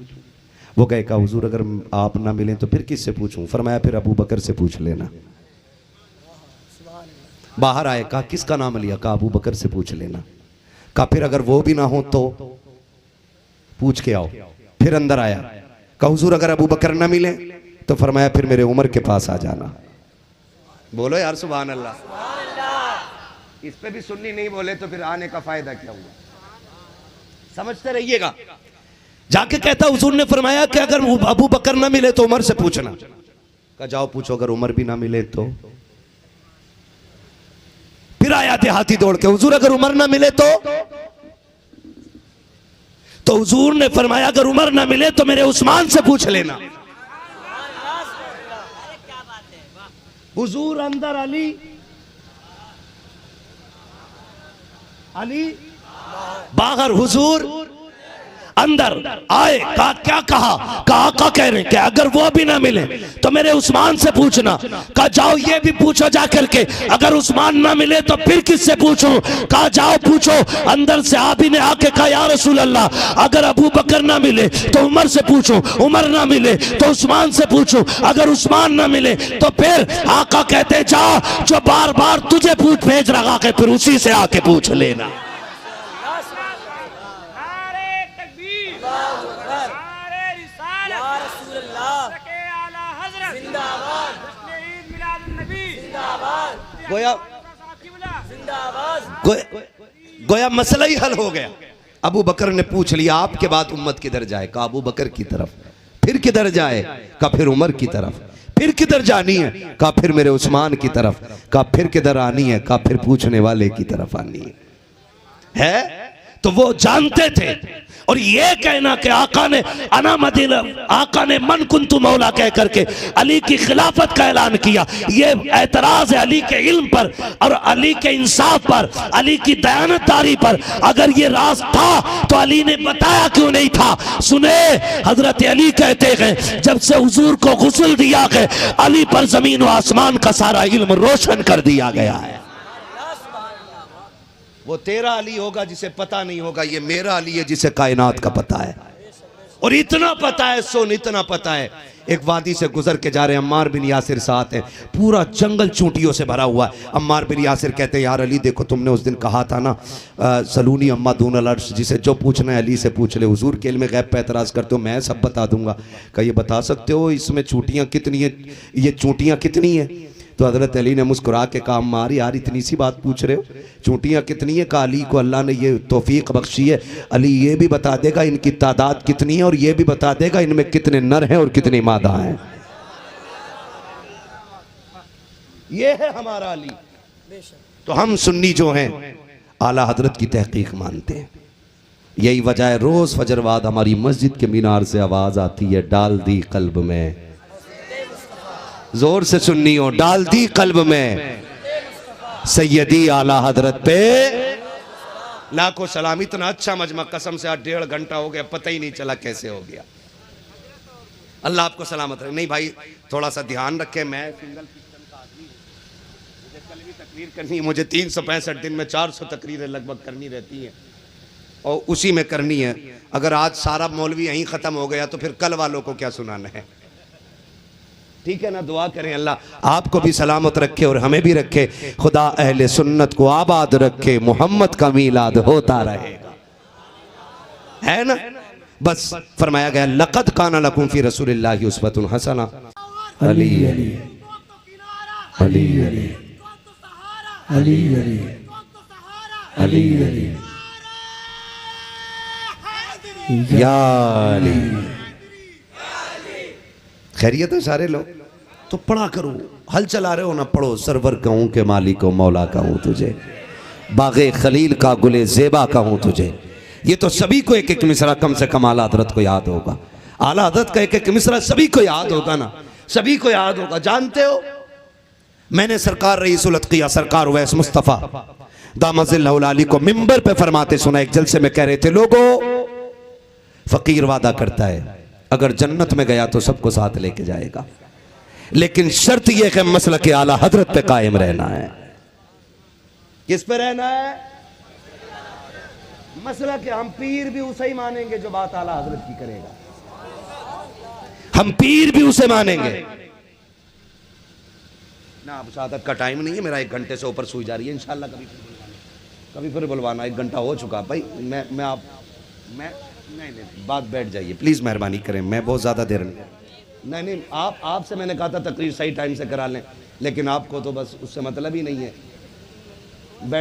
वो गए, कहा हुजूर अगर आप ना मिले तो फिर किससे पूछूं? फरमाया फिर अबू बकर से पूछ लेना। बाहर आए, कहा किसका नाम लिया? कहा अबू बकर से पूछ लेना। कहा फिर अगर वो भी ना हो तो पूछ के आओ। फिर अंदर आया, कहा हुजूर अगर अबू बकर ना मिले तो फरमाया फिर मेरे उमर के पास आ जाना। बोलो यार सुभान अल्लाह। इस पे भी सुन्नी नहीं बोले तो फिर आने का फायदा क्या हुआ? समझते रहिएगा। जाके कहता हुजूर ने फरमाया कि अगर अबू बकर ना मिले तो उमर से पूछना। कहा जाओ पूछो, अगर उमर भी ना मिले तो? फिर आया देहाती दौड़ के, हुजूर अगर उमर ना मिले तो हुजूर ने फरमाया अगर उमर ना मिले तो मेरे उस्मान से पूछ लेना। हुजूर अंदर, अली बाहर, हुजूर अंदर आए। कहा क्या कहा? कहा आका कह रहे कि अगर वो भी ना मिले तो मेरे उस्मान से पूछना। कहा जाओ ये भी पूछो जाकर के, अगर उस्मान ना मिले तो फिर किससे पूछूं? कहा जाओ पूछो। अंदर से आबी ने आके कहा या रसूल अल्लाह, अगर अबू बकर ना मिले तो उमर से पूछूं, उमर ना मिले तो उस्मान से पूछूं, अगर उस्मान ना मिले तो फिर? आका कहते जा जो बार बार तुझे पूछ भेज रहा है फिर उसी से आके पूछ लेना। गोया मसला ही हल हो गया। अबू बकर ने पूछ लिया आपके बाद उम्मत किधर जाए? कहा अबू बकर की तरफ। फिर किधर जाए? कहा फिर उमर की तरफ। फिर किधर जानी है? कहा फिर मेरे उस्मान की तरफ। कहा फिर किधर आनी है? कहा फिर पूछने वाले की तरफ आनी है। तो वो जानते थे। और ये कहना कि आका ने अना मदीना, आका ने मन कुंतु मौला कह करके अली की खिलाफत का ऐलान किया, ये एतराज है अली के इल्म पर और अली के इंसाफ पर, अली की दयानतदारी पर। अगर ये राज था तो अली ने बताया क्यों नहीं था? सुने, हजरत अली कहते हैं जब से हुजूर को गुस्ल दिया गया अली पर जमीन व आसमान का सारा इल्म रोशन कर दिया गया है। वो तेरा अली होगा जिसे पता नहीं होगा, ये मेरा अली है जिसे कायनात का पता है। और इतना पता है, सुन इतना पता है, एक वादी से गुजर के जा रहे अम्मार बिन यासिर साथ हैं, पूरा जंगल चूंटियों से भरा हुआ है। अम्मार बिन यासिर कहते हैं यार अली देखो तुमने उस दिन कहा था ना सलूनी अम्मा दून अलर्श, जिसे जो पूछना है अली से पूछ ले। हुजूर के इल्म गैब पे एतराज़ करते हो, मैं सब बता दूंगा। कहा ये बता सकते हो इसमें चूंटियाँ कितनी है, ये चूंटियाँ कितनी है? तो हज़रत अली ने मुस्कुरा के कहा अम्मार यार इतनी सी बात पूछ रहे हो, चूंटियाँ कितनी है? कहा अली को अल्लाह ने ये तौफीक बख्शी है, अली ये भी बता देगा इनकी तादाद कितनी है और ये भी बता देगा इनमें कितने नर हैं और कितनी मादा हैं। ये है हमारा अली। तो हम सुन्नी जो हैं आला हजरत की तहकीक मानते हैं। यही वजह है रोज फजर बाद हमारी मस्जिद के मीनार से आवाज आती है डाल दी कल्ब में, जोर से सुन्नी हो, डाल दी कल्ब में सैयदी आला हजरत पे लाखों सलाम। इतना अच्छा मजमा, कसम से आज 1.5 घंटा हो गया, पता ही नहीं चला कैसे हो गया। अल्लाह आपको सलामत रहे। नहीं भाई थोड़ा सा ध्यान रखें, मैं सिंगल सिस्टम का आदमी, मुझे कल भी तकरीर करनी है, मुझे 365 दिन में 400 तकरीरें लगभग करनी रहती हैं और उसी में करनी है। अगर आज सारा मौलवी यहीं ख़त्म हो गया तो फिर कल वालों को क्या सुनाना है? ठीक है ना? दुआ करें अल्लाह आपको भी सलामत रखे और हमें भी रखे, खुदा अहले सुन्नत को आबाद रखे, मोहम्मद का मीलाद होता रहेगा, है ना? बस फरमाया गया लक़द काना लकुम फी रसूलिल्लाहि उस्वतुन हसना। अली अली अली अली अली अली अली अली या अली। खैरियत है सारे लोग? तो पढ़ा करो, हल चला रहे हो ना, पढ़ो। सरवर कहूँ के मालिक को मौला कहूँ तुझे, बागे खलील का गुले ज़ेबा कहूँ तुझे। ये तो सभी को एक एक मिसरा कम से कम आला हज़रत को याद होगा। आला हज़रत का एक एक मिसरा सभी को याद होगा ना, सभी को याद होगा। जानते हो मैंने सरकार रईसुल अत्क़िया सरकार उवैस मुस्तफ़ा दामजिल्लहुल आली को मिंबर पे फरमाते सुना। एक जलसे में कह रहे थे लोगो फ़कीर वादा करता है अगर जन्नत में गया तो सबको साथ लेके जाएगा, लेकिन शर्त यह कि मसलक के आला हजरत पे कायम रहना है। किस पे रहना है? मसला के हम पीर भी उसे ही मानेंगे जो बात आला हजरत की करेगा, हम पीर भी उसे मानेंगे ना। अब शहादत का टाइम नहीं है मेरा, 1 घंटे से ऊपर सुई जा रही है। इंशाल्लाह कभी फिर बुलवाना। 1 घंटा हो चुका भाई। मैं नहीं, बात बैठ जाइए प्लीज, मेहरबानी करें। मैं बहुत ज्यादा देर नहीं, आपसे मैंने कहा था तकरीर सही टाइम से करा लें, लेकिन आपको तो बस उससे मतलब ही नहीं है।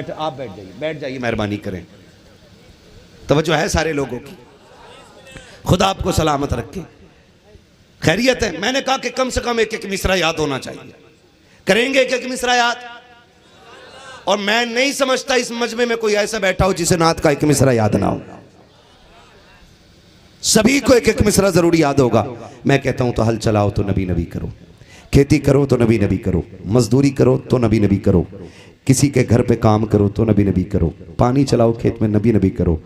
आप बैठ जाइए, मेहरबानी करें। तवज्जो है सारे लोगों की। खुदा आपको सलामत रखे, खैरियत है। मैंने कहा कि कम से कम 1-1 मिसरा याद होना चाहिए। करेंगे 1-1 मिसरा याद। और मैं नहीं समझता इस मजमे में कोई ऐसा बैठा हो जिसे नात का 1 मिसरा याद ना हो। सभी को 1-1 मिसरा जरूर याद होगा। मैं कहता हूं तो हल चलाओ तो नबी नबी करो, खेती करो तो नबी नबी करो, मजदूरी करो तो नबी नबी करो, किसी के घर पे काम करो तो नबी नबी करो, पानी चलाओ खेत में नबी नबी करो।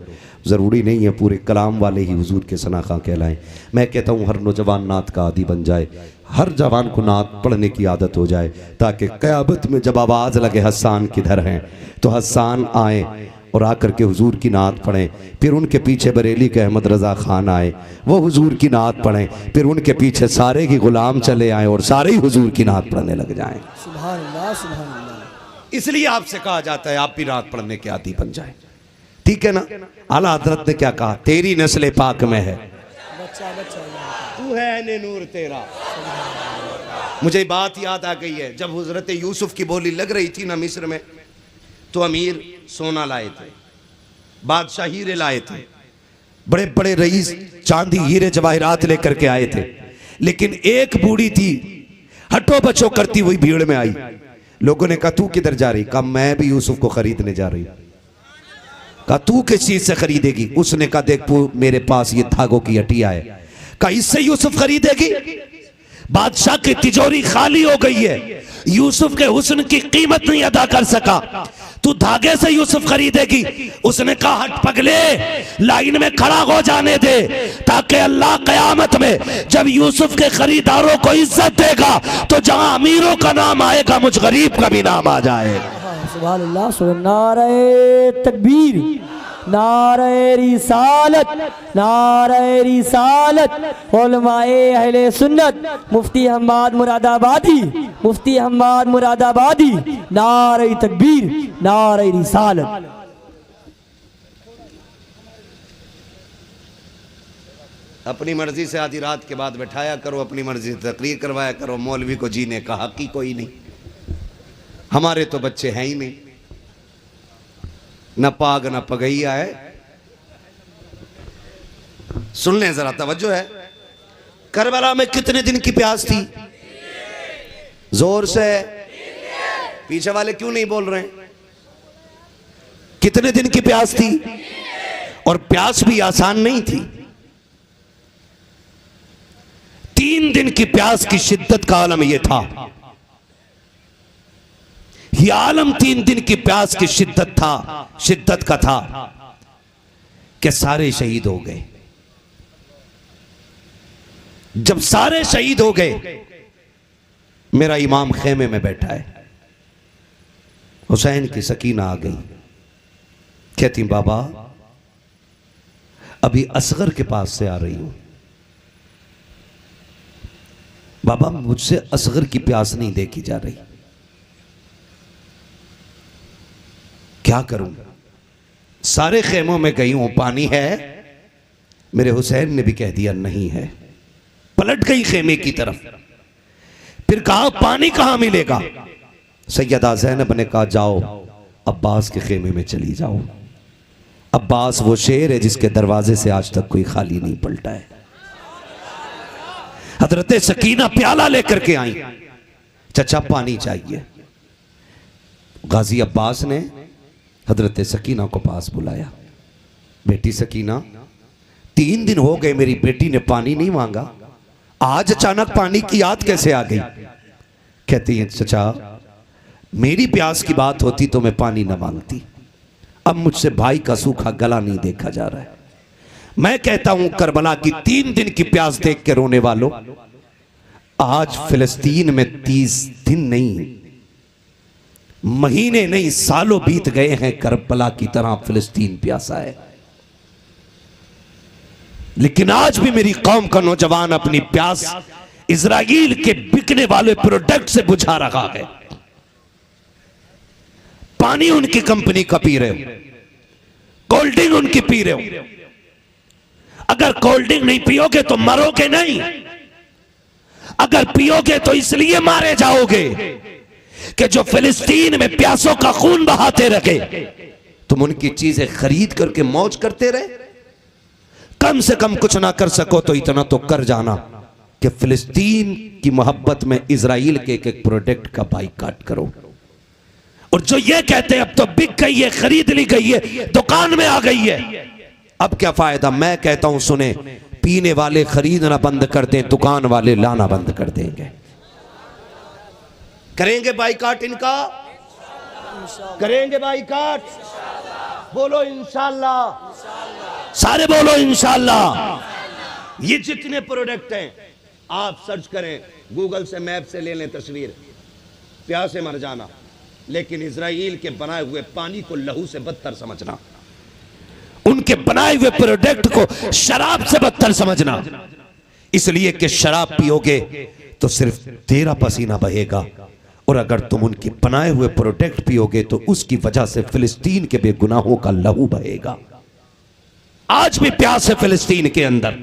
ज़रूरी नहीं है पूरे कलाम वाले ही हुजूर के सनाखा कहलाएं। मैं कहता हूँ हर नौजवान नात का आदी बन जाए, हर जवान को नात पढ़ने की आदत हो जाए, ताकि क़यामत में जब आवाज़ लगे हस्सान किधर हैं तो हस्सान आए और आकर के हुजूर की नात पढ़ें। फिर उनके पीछे बरेली के अहमद रज़ा खान आए, वो हुजूर की नात पढ़ें। फिर उनके पीछे सारे की गुलाम चले आए और सारे ही हुजूर की नात पढ़ने लग जाएं। सुभान अल्लाह, सुभान अल्लाह। इसलिए आपसे कहा जाता है आप भी नात पढ़ने के आदी बन जाएं। ठीक है ना? आला हजरत ने क्या कहा? तेरी नस्ल पाक में है, बच्चा तू है ने नूर तेरा। मुझे बात याद आ गई है, जब हजरत यूसुफ की बोली लग रही थी ना मिस्र में, तो अमीर सोना लाए थे, बादशाह हीरे लाए थे, बड़े बड़े रईस चांदी हीरे जवाहिरात लेकर के आए थे। लेकिन एक बूढ़ी थी हटो बचो करती हुई भीड़ में आई। लोगों ने कहा तू किधर जा रही? कहा मैं भी यूसुफ को खरीदने जा रही। कहा तू किस चीज से खरीदेगी? उसने कहा देख मेरे पास ये धागों की हटिया है। कहा इससे यूसुफ खरीदेगी? बादशाह की तिजोरी खाली हो गई है, यूसुफ के हुस्न की कीमत नहीं अदा कर सका, तू धागे से यूसुफ खरीदेगी? उसने कहा हट पगले, लाइन में खड़ा हो जाने दे, ताकि अल्लाह क़यामत में जब यूसुफ के खरीदारों को इज्जत देगा तो जहां अमीरों का नाम आएगा मुझ गरीब का भी नाम आ जाए। सुभान अल्लाह, सुभान। नारे तकबीर, नारे रिसालत, नारे रिसालत। उलमाए अहले सुन्नत मुफ्ती हम्माद मुरादाबादी, मुफ्ती हम्माद मुरादाबादी। नारे तकबीर, नारे रिसालत। अपनी मर्जी से आधी रात के बाद बैठाया करो, अपनी मर्जी से तकरीर करवाया करो। मौलवी को जीने का हक ही कोई नहीं। हमारे तो बच्चे हैं ही नहीं, न पाग न पगैया है। सुन लें जरा, तवज्जो है। करबला में कितने दिन की प्यास थी? जोर से, पीछे वाले क्यों नहीं बोल रहे? कितने दिन की प्यास थी? और प्यास भी आसान नहीं थी। 3 दिन की प्यास की शिद्दत का आलम यह था, यह आलम 3 दिन की प्यास की शिद्दत का था कि सारे शहीद हो गए। जब सारे शहीद हो गए, मेरा इमाम खेमे में बैठा है, हुसैन की सकीना आ गई, कहती बाबा अभी असगर के पास से आ रही हूं। बाबा मुझसे असगर की प्यास नहीं देखी जा रही, क्या करूं? सारे खेमों में गई हूं, पानी है? मेरे हुसैन ने भी कह दिया नहीं है। पलट गई खेमे की तरफ, फिर कहा पानी कहां मिलेगा? सैयदा ज़ैनब ने कहा जाओ अब्बास के खेमे में चली जाओ। अब्बास वो शेर है जिसके दरवाजे से आज तक कोई खाली नहीं पलटा है। हजरत सकीना प्याला लेकर के आई, चचा पानी चाहिए। गाजी अब्बास ने हजरत सकीना को पास बुलाया। बेटी सकीना, 3 दिन हो गए मेरी बेटी ने पानी नहीं मांगा, आज अचानक पानी की याद कैसे आ गई? कहती है चचा मेरी प्यास की बात होती तो मैं पानी न मांगती, अब मुझसे भाई का सूखा गला नहीं देखा जा रहा है, मैं कहता हूं करबला की 3 दिन की प्यास देख के रोने वालों, आज फिलिस्तीन में 30 दिन नहीं, महीने नहीं, सालों बीत गए हैं, करबला की तरह फिलिस्तीन प्यासा है। लेकिन आज भी मेरी कौम का नौजवान अपनी प्यास इजराइल के बिकने वाले प्रोडक्ट से बुझा रहा है। पानी उनकी कंपनी का पी रहे हो, कोल्ड ड्रिंक उनकी पी रहे हो। अगर कोल्ड ड्रिंक नहीं पियोगे तो मरोगे नहीं, अगर पियोगे तो इसलिए मारे जाओगे कि जो फिलिस्तीन में प्यासों का खून बहाते रखे, तुम उनकी चीजें खरीद करके मौज करते रहे। कम से कम कुछ ना कर सको तो इतना तो कर जाना कि फिलिस्तीन की मोहब्बत में इजराइल के एक प्रोडक्ट का बाइकाट करो। और जो ये कहते हैं अब तो बिक गई है, खरीद ली गई है, दुकान में आ गई है, अब क्या फायदा। मैं कहता हूं सुने, पीने वाले खरीदना बंद कर दें, दुकान वाले लाना बंद कर देंगे। करेंगे बाइकाट इनका, करेंगे बाइकाट, बोलो इंशाल्लाह, सारे बोलो इंशाल्लाह। ये जितने प्रोडक्ट हैं आप सर्च करें, गूगल से मैप से ले लें तस्वीर, प्यासे मर जाना। लेकिन इजराइल के बनाए हुए पानी को लहू से बदतर समझना, उनके बनाए हुए प्रोडक्ट को शराब से बदतर समझना, इसलिए कि शराब पियोगे तो सिर्फ तेरा पसीना बहेगा, और अगर तुम उनके बनाए हुए प्रोडक्ट पियोगे तो उसकी वजह से फिलिस्तीन के बेगुनाहों का लहू बहेगा। आज भी प्यास है फिलिस्तीन के अंदर,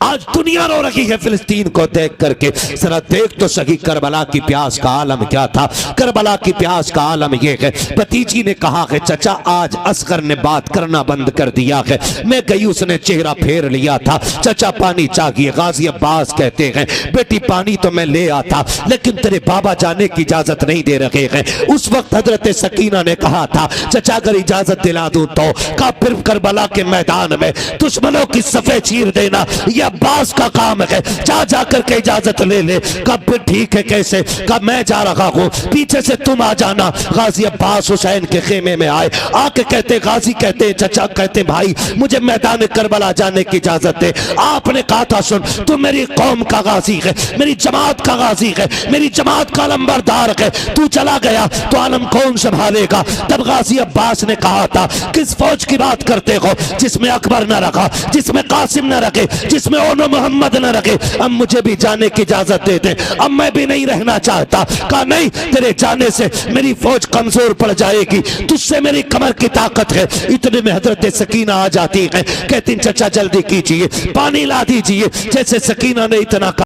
आज दुनिया रो रही है फिलिस्तीन को देख करके। जरा देख तो सही करबला की प्यास का आलम क्या था। करबला की प्यास का आलम यह है, भतीजी ने कहा है चचा आज असगर ने बात करना बंद कर दिया है, मैं गई उसने चेहरा फेर लिया था, चचा पानी चाहिए। गाजी अब्बास कहते हैं बेटी पानी तो मैं ले आता, लेकिन तेरे बाबा जाने की इजाजत नहीं दे रहे हैं। उस वक्त हजरत सकीना ने कहा था चचा अगर इजाजत दिला दूं तो का फिर करबला के मैदान में दुश्मनों की सफे चीर देना यह अब्बास का काम है, जा जा करके इजाजत ले ले। कब फिर ठीक है कैसे, कब मैं जा रहा हूं, पीछे से तुम आ जाना। गाजी अब्बास हुसैन के खेमे में आए, आके कहते गाजी कहते चचा कहते भाई मुझे मैदान करबला जाने की इजाजत दे। आपने कहा था सुन तू मेरी कौम का गाजी है, मेरी जमात का गाजी है, मेरी जमात का लंबरदार है, तू चला गया तो आलम कौन संभालेगा। तब गाजी अब्बास ने कहा था किस फौज की बात करते हो जिसमें अकबर न रखा, जिसमें कासिम न रखे, जिसमें ओनो मोहम्मद न रखे। अब मुझे भी जाने की इजाजत दे दे, अब मैं भी नहीं रहना चाहता। कहा नहीं तेरे जाने से मेरी फौज कमजोर पड़ जाएगी, तुझसे मेरी कमर की ताकत है। इतने में हजरत सकीना आ जाती है, कहती चचा जल्दी कीजिए पानी ला दीजिए। जैसे सकीना ने इतना